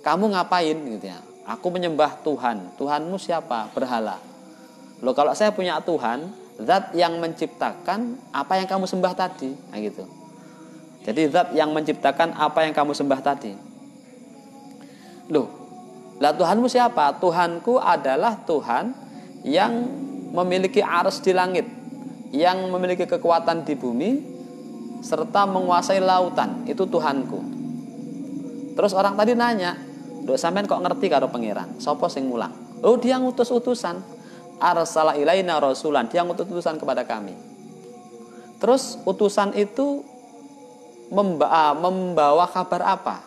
kamu ngapain gitu ya? Aku menyembah Tuhan. Tuhanmu siapa? Berhala. Loh kalau saya punya Tuhan, zat yang menciptakan apa yang kamu sembah tadi, nah gitu. Jadi zat yang menciptakan apa yang kamu sembah tadi. Loh, lah Tuhanmu siapa? Tuhanku adalah Tuhan yang memiliki arsy di langit, yang memiliki kekuatan di bumi, serta menguasai lautan. Itu Tuhanku. Terus orang tadi nanya, "Lho sampean kok ngerti karo pangeran? Sapa sing mulang?" "Oh, dia ngutus utusan. Arsala ilaina rasulan." Dia ngutus utusan kepada kami. Terus utusan itu membawa kabar apa?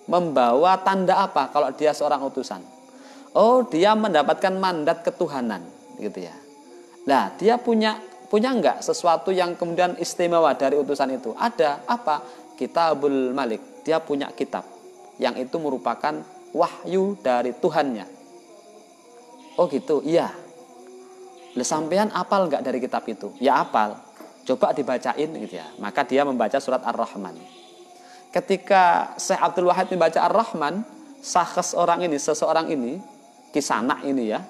Membawa tanda apa kalau dia seorang utusan? Oh, dia mendapatkan mandat ketuhanan, gitu ya. Nah, dia punya enggak sesuatu yang kemudian istimewa dari utusan itu? Ada. Apa? Kitabul Malik. Dia punya kitab yang itu merupakan wahyu dari Tuhannya. Oh gitu, iya. Lah sampean apal enggak dari kitab itu? Ya apal. Coba dibacain gitu ya. Maka dia membaca surat Ar-Rahman. Ketika Syekh Abdul Wahid membaca Ar-Rahman, seseorang ini, Kisanak ini ya,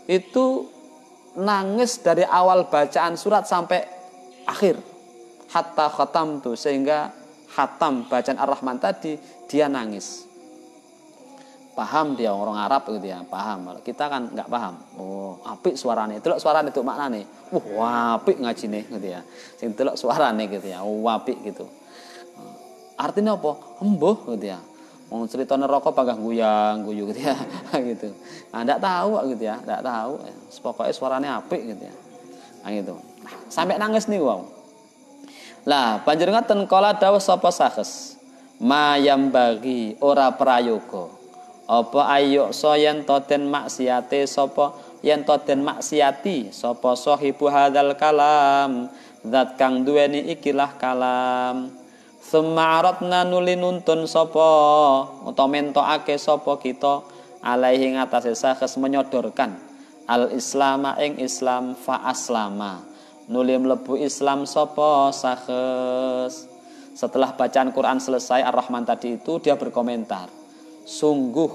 itu nangis dari awal bacaan surat sampai akhir. Hatta khatam tuh, sehingga khatam bacaan Ar-Rahman tadi dia nangis. Paham dia orang Arab gitu ya, paham. Kita kan nggak paham. Oh, apik suarane. Delok suarane itu maknane. Apik ngajine gitu ya. Sing delok suarane gitu ya. Apik gitu. Artinya apa? Embuh gitu ya. Wong cerita neraka pagah guyang-guyu gitu ya. Gitu. Nah, ndak tahu gitu ya, ndak tahu. Pokoknya suaranya apik gitu ya. Nah, gitu. Nah, sampai nangis nih wong. Lah, banjur ngaten kala dawuh sapa sakes. Mayam bagi ora prayoga. Apa ayo so yen to den maksiate sapa yen to den maksiati sapa sahibu hadzal kalam zat kang duweni ikilah kalam. Summa aradna nuli nuntun sapa utawa mentokake sapa kita alaihi ngatasé sakes menyodorkan al islama ing Islam fa aslama nuli mlebu Islam sapa sakes. Setelah bacaan Quran selesai Ar-Rahman tadi itu dia berkomentar, sungguh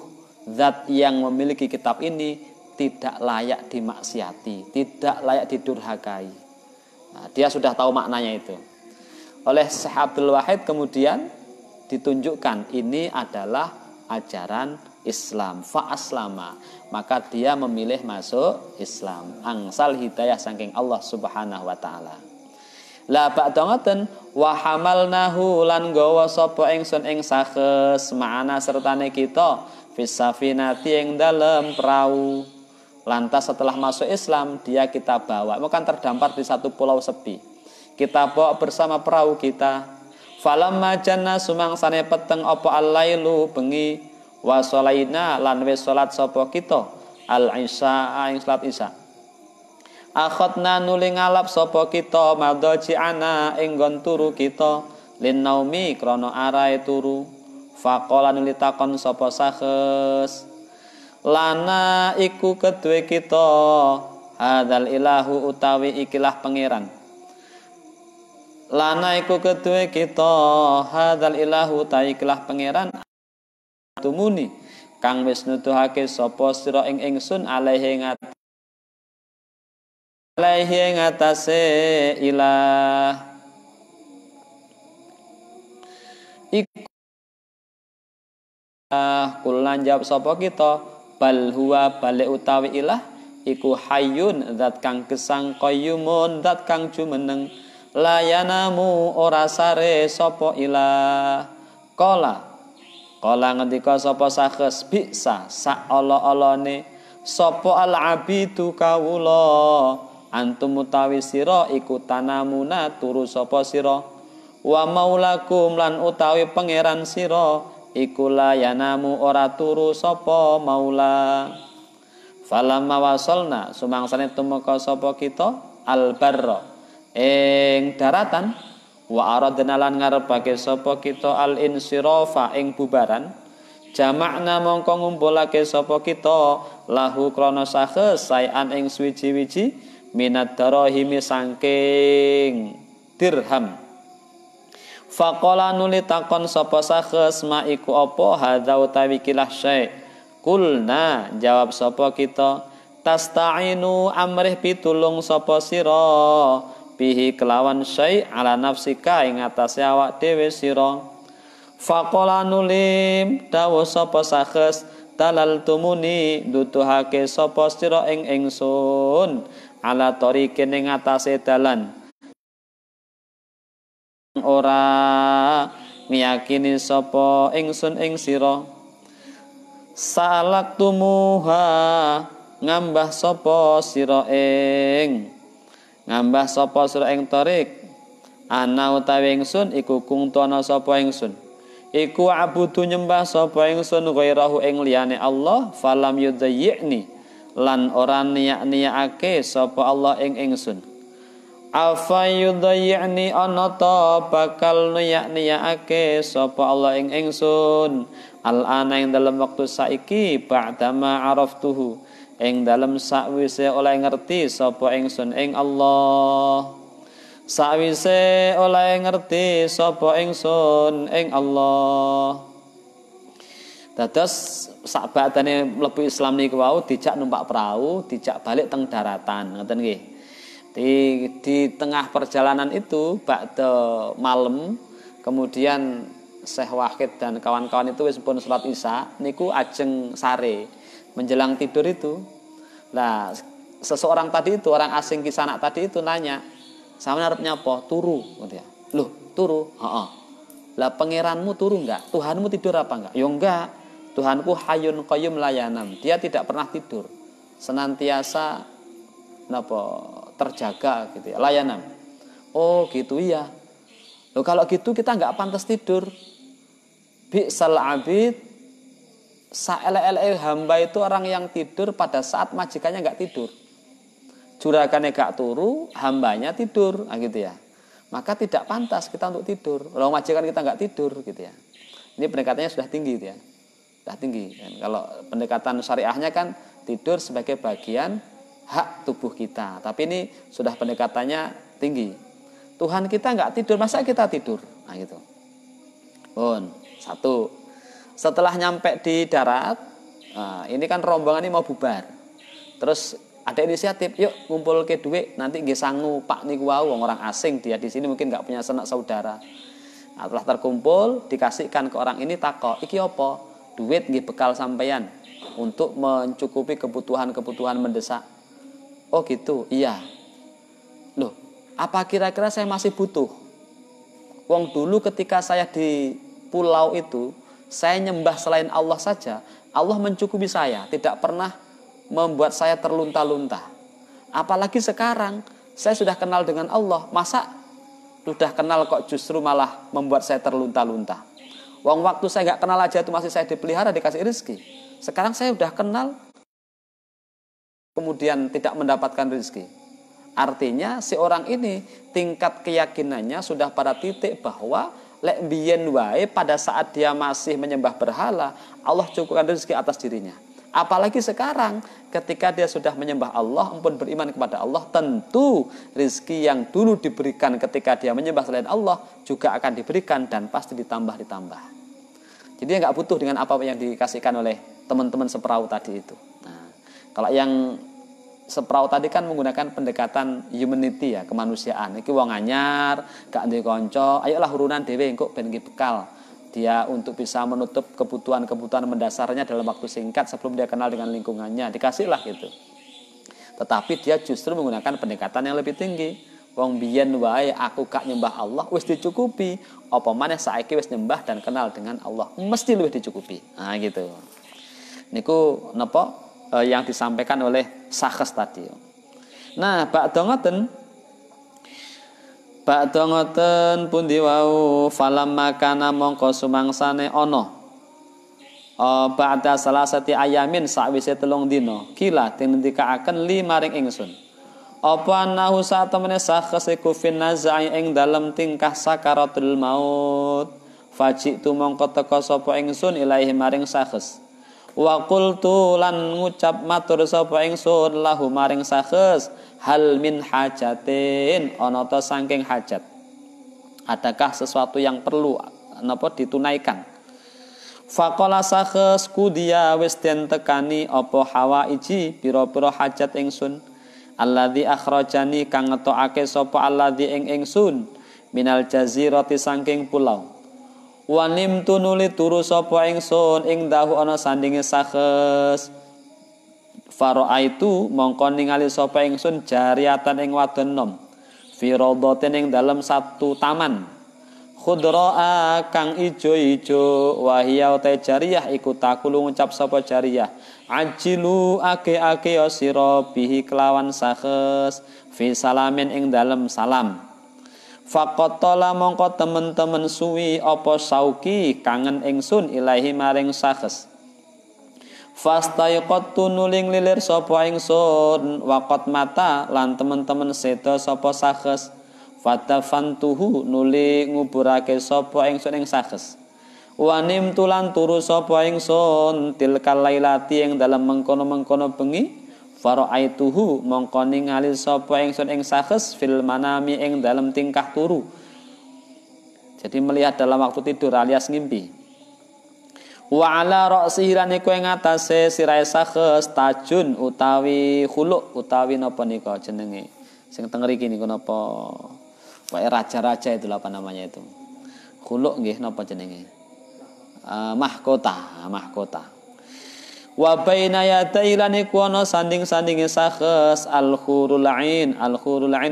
zat yang memiliki kitab ini tidak layak dimaksiati, tidak layak didurhakai. Nah, dia sudah tahu maknanya itu. Oleh Syekh Abdul Wahid kemudian ditunjukkan ini adalah ajaran Islam, fa'aslama. Maka dia memilih masuk Islam. Angsal hidayah saking Allah Subhanahu wa taala. La ba'da ngoten wa hamalnahu lan gawa sapa ingsun ing sakes ma'ana sertane kita fis safinati ing dalem perahu. Lantas setelah masuk Islam dia kita bawa, bukan terdampar di satu pulau sepi. Kita bawa bersama perahu kita. Falamma janna sumangsane peteng apa al-lailu bengi wa sholaina lan wis salat sapa kita al-isya ing salat isya. Akhadna nuli ngalap sapa kita madhaji'ana ing nggon turu kita lin naumi krana arahe turu. Faqala nuli takon sapa sakes lana iku kedue kita hadzal ilahu utawi ikilah pangeran. Lana iku kedue kita hadzal ilahu utawi ikilah pangeran tumuni kang wis nuduhake sapa sira ing ingsun alaihi ngatase ilah iku kulan jawab sapa kita bal huwa balik utawi ilah iku hayyun zat kang gesang qayyumun zat kang jumeneng layanamu ora sare sapa ilah. Kala ngendika sapa sakes bisa sak ala-alane sapa al abidu kawula antum utawi sira iku tanamuna turu sapa sira wa maulakum lan utawi pangeran sira iku layanamu ora turu sapa maula. Falamma wasalna sumangsane tumeka sapa kita al barra ing daratan wa aradna lan ngarepake sapa kita al insirafa ing bubaran jamakna mongko ngumpulake sapa kita lahu krana sakes sayan ing suwiji-wiji minad darahimi saking dirham. Faqala nuli takon sapa sakes ma iku apa hadza utawi kilah syai. Kulna jawab sapa kita tasta'inu amrih pitulung sapa sira bihi kelawan syai ala nafsika ing atase awak dhewe sira. Faqala nulim dawuh sapa sakes dalal tumuni dutuhake sapa sira ing ingsun ala tariqin ing atase dalan ora ngiyakini sapa ingsun ing sira salaktumuha ngambah sapa sira ing tarik ana utawi ingsun iku kungtono sapa ingsun iku abudu nyembah sapa ingsun ghairahu ing liyane Allah falam yudayyi'ni lan ora niyak-niyakake sapa Allah ing ingsun afa yudayyi'ni ana ta bakal niyak-niyakake sapa Allah ing ingsun al-ana ing dalam waktu saiki ba'dama araftuhu ing dalam sakwise oleh ngerti sapa ingsun ing Allah sakwise oleh ngerti sapa ingsun ing Allah. Dados sakbatane mlebu Islam niku wau dijak numpak perahu, dijak balik teng daratan, ngoten nggih. Di tengah perjalanan itu ba'da malam kemudian Syekh Wahid dan kawan-kawan itu wis pun salat Isya niku ajeng sare menjelang tidur itu. Nah, seseorang tadi itu orang asing kisanak tadi itu nanya, "Sampeyan arep nyapa? Turu?" gitu ya. "Loh, turu?" "Heeh." "Lah pangeranmu turu enggak? Tuhanmu tidur apa enggak?" "Ya enggak. Tuhanku hayyun qayyum la yanam." Dia tidak pernah tidur. Senantiasa terjaga gitu ya, layanam. "Oh gitu iya." Loh kalau gitu kita nggak pantas tidur. Bi'sal abid, saelek-elek hamba itu orang yang tidur pada saat majikannya nggak tidur. Juragannya gak turu, hambanya tidur, nah gitu ya. Maka tidak pantas kita untuk tidur. Kalau majikan kita nggak tidur gitu ya. Ini pendekatannya sudah tinggi gitu ya. Sudah tinggi. Dan kalau pendekatan syariahnya kan tidur sebagai bagian hak tubuh kita, tapi ini sudah pendekatannya tinggi. Tuhan kita nggak tidur, masa kita tidur? Nah gitu. Satu. Setelah nyampe di darat, ini kan rombongan ini mau bubar. Terus ada inisiatif, yuk ngumpul ke duit, nanti nggih sangu Pak niku wau orang asing dia di sini mungkin nggak punya sanak saudara. Nah, setelah terkumpul dikasihkan ke orang ini takok, iki apa? Duit nggih bekal sampeyan untuk mencukupi kebutuhan-kebutuhan mendesak. Oh gitu, iya. Loh, apa kira-kira saya masih butuh? Wong dulu ketika saya di pulau itu, saya nyembah selain Allah saja, Allah mencukupi saya, tidak pernah membuat saya terlunta-lunta. Apalagi sekarang, saya sudah kenal dengan Allah, masa sudah kenal kok justru malah membuat saya terlunta-lunta. Wong waktu saya nggak kenal aja itu masih saya dipelihara, dikasih rezeki. Sekarang saya sudah kenal, kemudian tidak mendapatkan rezeki. Artinya si orang ini tingkat keyakinannya sudah pada titik bahwa lek biyen wae pada saat dia masih menyembah berhala, Allah cukupkan rezeki atas dirinya. Apalagi sekarang ketika dia sudah menyembah Allah, ampun beriman kepada Allah, tentu rezeki yang dulu diberikan ketika dia menyembah selain Allah juga akan diberikan dan pasti ditambah. Jadi dia nggak butuh dengan apa yang dikasihkan oleh teman-teman seperahu tadi itu. Nah, kalau yang seperahu tadi kan menggunakan pendekatan humanity ya, kemanusiaan. Iki wong anyar, gak duwe kanca, ayolah urunan dhewe engko ben bekal. Dia untuk bisa menutup kebutuhan-kebutuhan mendasarnya dalam waktu singkat sebelum dia kenal dengan lingkungannya, dikasihlah gitu. Tetapi dia justru menggunakan pendekatan yang lebih tinggi. Wong biyen wae aku gak nyembah Allah wis dicukupi, apa maneh saiki wis nyembah dan kenal dengan Allah, mesti luwih dicukupi. Nah gitu. Niku napa yang disampaikan oleh Sakhs tadi. Nah, ba'da ngoten pundi wau falamma kana mongko sumangsane ana ba'da salasati ayamin sakwise 3 dina kila tinendikaaken li maring ingsun apa nahu sak temene Sakhs iku fin nazai ing dalem tingkah sakaratul maut fajitu mongko teka sapa ingsun ilahi maring Sakhs wa qultu lan ngucap matur sapa ingsun lahu maring Sakhs hal min hajatin ana ta saking hajat, adakah sesuatu yang perlu ditunaikan? Faqala Sakhs kudia wis den tekani apa hawaiji pira-pira hajat ingsun alladzi akhrajani kang ngetokake sapa alladzi ing ingsun minal jazirati saking pulau. Wanim tunuli turu sapa ingsun ing dahu ana sandinge Sakhs. Faraaitu mongko ningali sapa ingsun jariatan ing wadon nom. Fi rawdatin ing dalem satu taman. khudraa kang ijo-ijo wa hiya ta jariyah iku takulu ngucap sapa jariyah ajilu ake-ake sira bihi kelawan sakes fi salamin ing dalem salam faqatala mongko temen-temen suwi apa sauki kangen ingsun ilahi maring sakes fastayqattu nuling lilir sapa ingsun waqat mata lan temen-temen seda sapa sakes fatafantuhu nuli nguburake sapa ingsun ing sakes wanim tulan turu sapa ingsun tilkal lailati ing dalem mengkono-mengkono bengi faraaituhu mongko ningali sapa ingsun ing sakes fil manami ing dalem tingkah turu. Jadi melihat dalam waktu tidur alias ngimpi. Wa ala ra'sihi lan iku ing atase sirahe sakes tajun utawi khuluq utawi napa nika jenenge. Sing teng mriki niku napa? Wae raja-raja itu apa namanya itu? Khuluq nggih napa jenenge? Mahkota. Wa baina yatai lan iku ana sanding-sandinge sakes al-khurul ain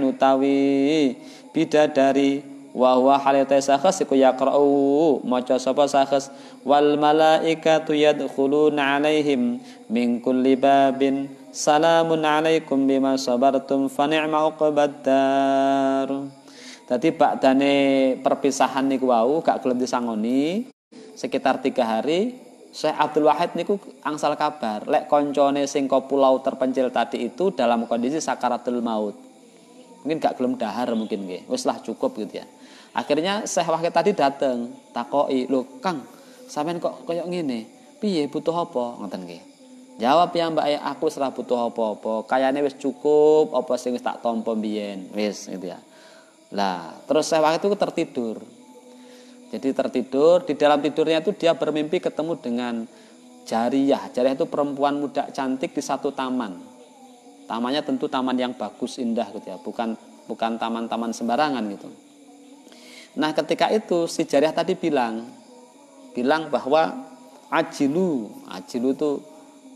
utawi bidadari wa huwa halata sakes iku yaqra'u maca sapa sakes wal malaikatu yadkhuluna alaihim min kulli babin salamun alaikum bima sabartum fa ni'ma uqbaddar. Dadi bakdane perpisahan niku wau gak gelem disangoni sekitar 3 hari Syekh Abdul Wahid niku angsal kabar lek koncone sing ke pulau terpencil tadi itu dalam kondisi sakaratul maut. Mungkin gak gelem dahar mungkin nggih. Wis lah cukup gitu ya. Akhirnya Syekh Wahid tadi dateng takoki, "Lho Kang, sampean kok koyo ngene? Piye butuh apa?" ngoten nggih. Jawab ya Mbak, aku ora butuh apa-apa. Kayane wis cukup apa sing wis tak tampa mbiyen. Wis gitu ya. Lah, terus Syekh Wahid itu tertidur. Jadi tertidur, di dalam tidurnya itu dia bermimpi ketemu dengan jariyah. Jariyah itu perempuan muda cantik di satu taman. Tamannya tentu taman yang bagus, indah gitu ya. Bukan taman-taman sembarangan gitu. Nah, ketika itu si jariyah tadi bilang bahwa ajilu itu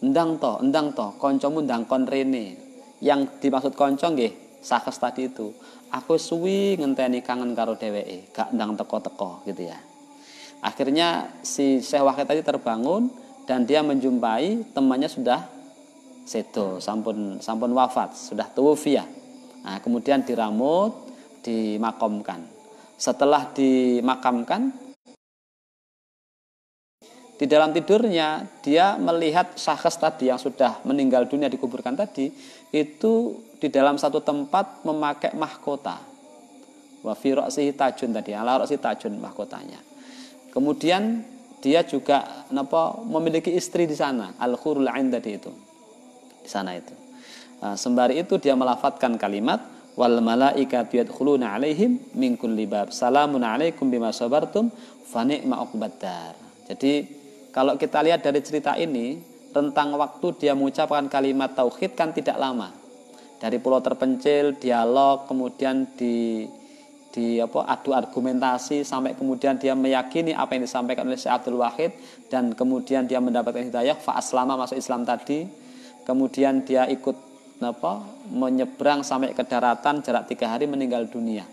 endang toh, koncomu ndang kon rene. Yang dimaksud konco nggih sakes tadi itu. Aku suwi ngenteni kangen karo dheweke, gak ndang teko-teko gitu ya. Akhirnya si Syekh Wahid tadi terbangun dan dia menjumpai temannya sudah sedo, sampun wafat, sudah tuwfiya. Nah, kemudian diramut, dimakamkan. Setelah dimakamkan, di dalam tidurnya dia melihat syakhs tadi yang sudah meninggal dunia dikuburkan tadi itu di dalam satu tempat memakai mahkota. Wa fi ra'sihi tajun tadi, ala ra'si tajun mahkotanya. Kemudian dia juga memiliki istri di sana, al-khurul ain tadi itu. Di sana itu. Sembari itu dia melafadzkan kalimat wal malaikatu yadkhuluna alaihim min kulli bab salamun alaikum bima sabartum fa ni'ma uqbaddar. Jadi kalau kita lihat dari cerita ini, rentang waktu dia mengucapkan kalimat tauhid kan tidak lama. Dari pulau terpencil, dialog, kemudian adu argumentasi sampai kemudian dia meyakini apa yang disampaikan oleh Syekh Abdul Wahid dan kemudian dia mendapatkan hidayah fa aslama masuk Islam tadi. Kemudian dia ikut menyeberang sampai ke daratan jarak 3 hari meninggal dunia.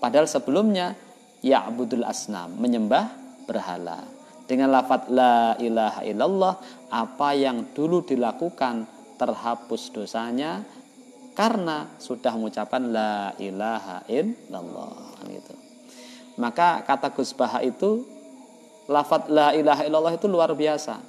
Padahal sebelumnya ya'budul asnam, menyembah berhala. Dengan lafaz la ilaha illallah, apa yang dulu dilakukan terhapus dosanya karena sudah mengucapkan la ilaha illallah gitu. Maka kata Gus Baha itu lafaz la ilaha illallah itu luar biasa.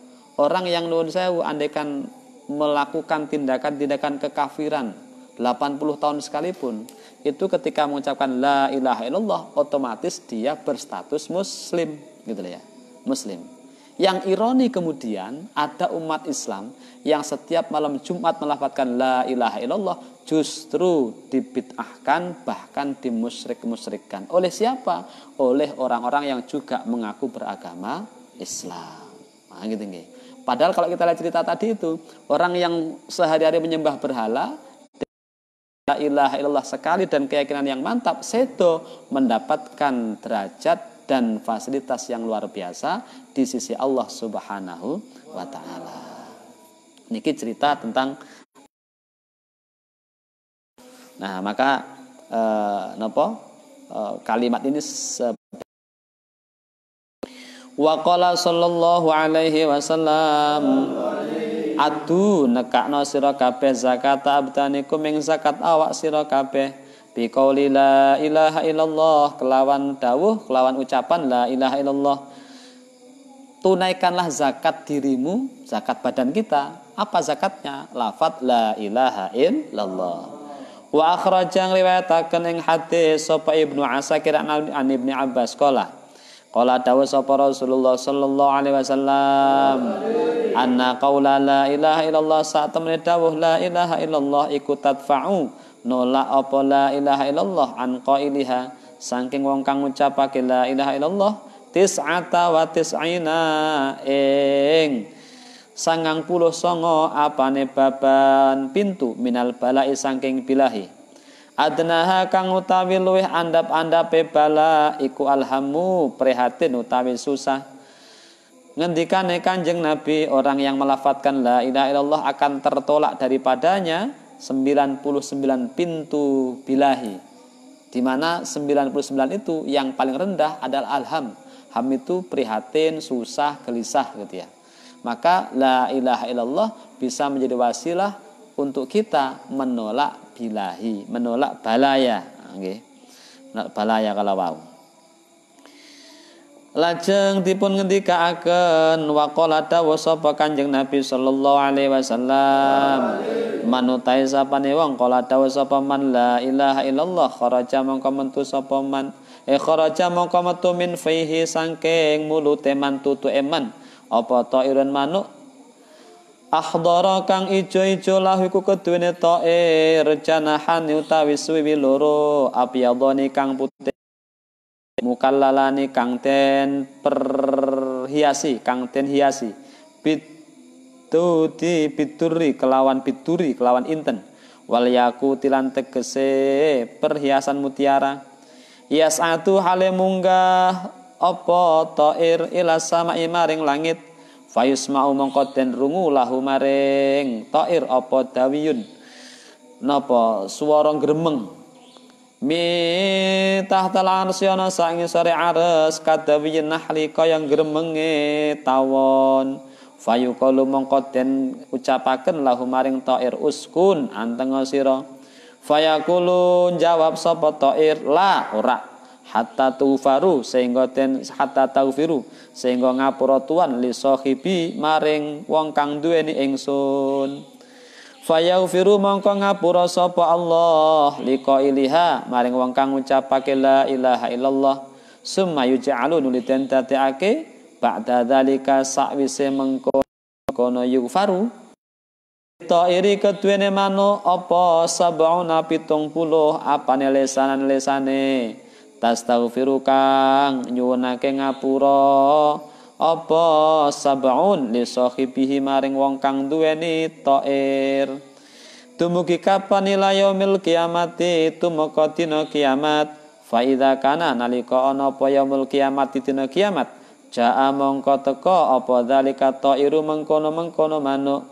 Orang yang nuwun sewu andaikan melakukan tindakan-tindakan kekafiran 80 tahun sekalipun, itu ketika mengucapkan la ilaha illallah otomatis dia berstatus muslim gitu ya. Muslim. Yang ironi kemudian ada umat Islam yang setiap malam Jumat melafadzkan la ilaha illallah justru dibid'ahkan bahkan dimusyrik-musyrikkan. Oleh siapa? Oleh orang-orang yang juga mengaku beragama Islam. Nah, gitu nggih. Padahal kalau kita lihat cerita tadi itu, orang yang sehari-hari menyembah berhala la ilaha illallah sekali dan keyakinan yang mantap, sedo mendapatkan derajat dan fasilitas yang luar biasa di sisi Allah Subhanahu wa taala. Niki cerita tentang maka kalimat ini Wa qala sallallahu alaihi wasallam, adu nekakno sira kabeh zakat abdanikum ing zakat awak sira kabeh bi qauli la ilaha illallah, kelawan dawuh kelawan ucapan la ilaha illallah. Tunaikanlah zakat dirimu, zakat badan kita. Apa zakatnya? Lafaz la ilaha illallah. Wa akhrajang riwayataken ing hadis sapa Ibnu Asakir an Ibnu Abbas qala dawuh sapa Rasulullah sallallahu alaihi wasallam, anna qaula la ilaha illallah, sak temene dawuh la ilaha illallah iku tadfa'u nolak apa la ilaha illallah an qailiha saking wong kang ngucapake la ilaha illallah tis'ata wa tis'ina ing 99 apane baban pintu minal balai saking bilahi. Adnaha kang utawi luwih andap-andape bala iku alhamu prihatin utawi susah. Ngendikane Kanjeng Nabi, orang yang melafadzkan la ilaha illallah akan tertolak daripadanya 99 pintu bilahi. Di mana 99 itu yang paling rendah adalah alham. Ham itu prihatin, susah, gelisah gitu ya. Maka la ilaha illallah bisa menjadi wasilah untuk kita menolak bilahi, menolak balaya. Nggih. Menolak balaya kalau wau. Lajeng dipun ngendikaaken waqala dawuh sapa Kanjeng Nabi sallallahu alaihi wasallam, manutai sapane wong kala dawuh sapa man la ilaha illallah kharaja mongko metu sapa man kharaja mongko metu min fihi saking mulute man tutu eman apa ta'irun manuk akhdara kang ijo-ijo lahu iku keduwene ta'ir janahan utawi suwi loro apyadoni kang putih mukallalani kang ten perhiasi kang ten hiasi bituti bituri kelawan inten wal yakuti lan tegese perhiasan mutiara yas'atu hale munggah apa ta'ir ila sama'i maring langit fayusma'u mongko den rungu lahu maring ta'ir apa dawiyun napa swara gremeng mi tahtal arsy ana sak ngisore ares kadawiyin nahli kaya gremenge tawon fayuqalu mongko den ucapaken lahu maring ta'ir uskun anteng sira fayaqulu jawab sapa ta'ir la ora hatta tufaru sehingga ngapura tuan li sahibi maring wong kang duweni ingsun fayaghfiru mongko ngapura sapa Allah liqailiha maring wong kang ngucapake la ilaha illallah summa yuj'alu nuliten tateake ba'da dzalika sakwise mengkono yughfaru ta'iri keduwene manuk apa sab'una 70 apane lesane tastaghfiru kang nyuwunake ngapura apa sab'un li sahibihi maring wong kang duweni ta'ir dumugi kapan ila yaumil kiamati tumeka dina kiamat fa idza kana nalika ana apa yaumul kiamati dina kiamat jaa mongko teka apa zalika ta'iru mengkono manuk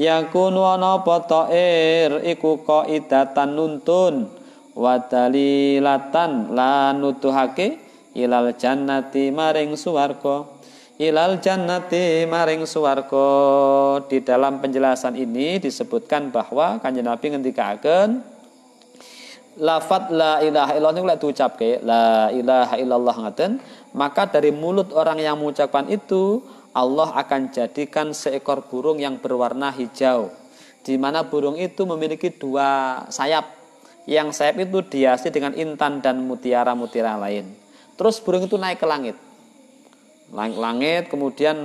yakunu ana apa ta'ir iku qaidatan nuntun wa dalilatan lan nuduhake ilal jannati maring swarga Di dalam penjelasan ini disebutkan bahwa Kanjeng Nabi ngendikaken lafaz la ilaha illallah niku lek diucapke la ilaha illallah ngaten maka dari mulut orang yang mengucapkan itu Allah akan jadikan seekor burung yang berwarna hijau di mana burung itu memiliki 2 sayap. Yang sayap itu dihiasi dengan intan dan mutiara-mutiara lain. Terus burung itu naik ke langit. Langit kemudian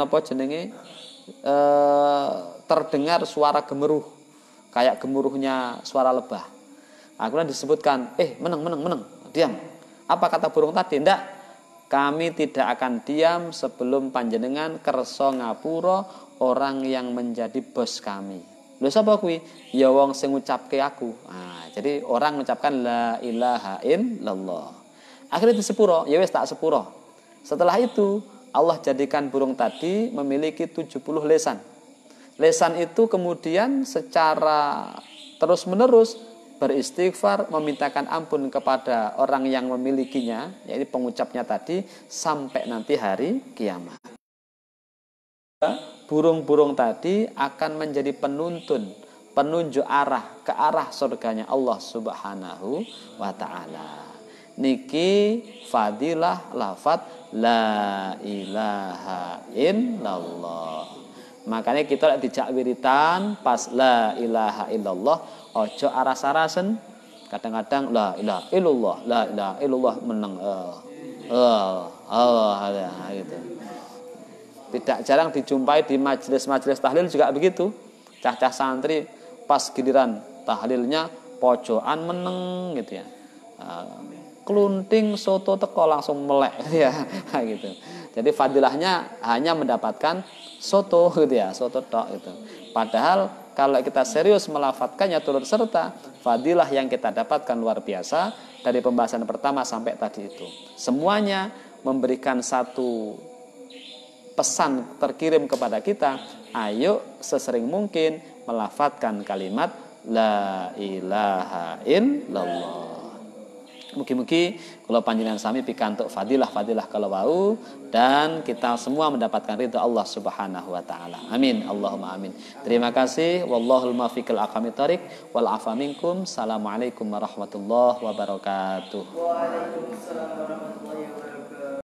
terdengar suara gemuruh kayak gemuruhnya suara lebah. Kemudian disebutkan, meneng, diam. Apa kata burung tadi? Ndak, kami tidak akan diam sebelum panjenengan kersa ngapura orang yang menjadi bos kami. Lho sapa kuwi? Ya wong sing ngucapke aku. Jadi orang mengucapkan la ilaha illallah. Akhirnya disepuro, ya wis tak sepuro. Setelah itu Allah jadikan burung tadi memiliki 70 lesan. Lesan itu kemudian secara terus-menerus beristighfar, memintakan ampun kepada orang yang memilikinya, yaitu pengucapnya tadi, sampai nanti hari kiamat. Burung-burung tadi akan menjadi penuntun, penunjuk arah ke arah surganya Allah Subhanahu wa ta'ala. Niki fadilah lafaz la ilaha illallah. Makanya kita dijak wiritan pas la ilaha illallah ojo aras-arasen. Kadang-kadang la ilaha illallah, la ilaha illallah meneng gitu. Tidak jarang dijumpai di majelis-majelis tahlil juga begitu. Cah-cah santri pas giliran tahlilnya pojokan meneng gitu ya. Kelunting soto teko langsung melek ya gitu. Jadi fadilahnya hanya mendapatkan soto gitu ya, soto tok gitu. Padahal kalau kita serius melafatkannya turut serta, fadilah yang kita dapatkan luar biasa dari pembahasan pertama sampai tadi itu. Semuanya memberikan satu pesan terkirim kepada kita, ayo sesering mungkin melafatkan kalimat la ilaha illallah. Mugi-mugi kalau panjenengan sami pikantuk fadilah-fadilah kalau wau dan kita semua mendapatkan ridha Allah Subhanahu wa taala. Amin. Allahumma amin. Terima kasih. Wallahul muwaffiq ila aqwamit thoriq wal afa minkum. Assalamualaikum warahmatullahi wabarakatuh. Waalaikumsalam warahmatullahi wabarakatuh.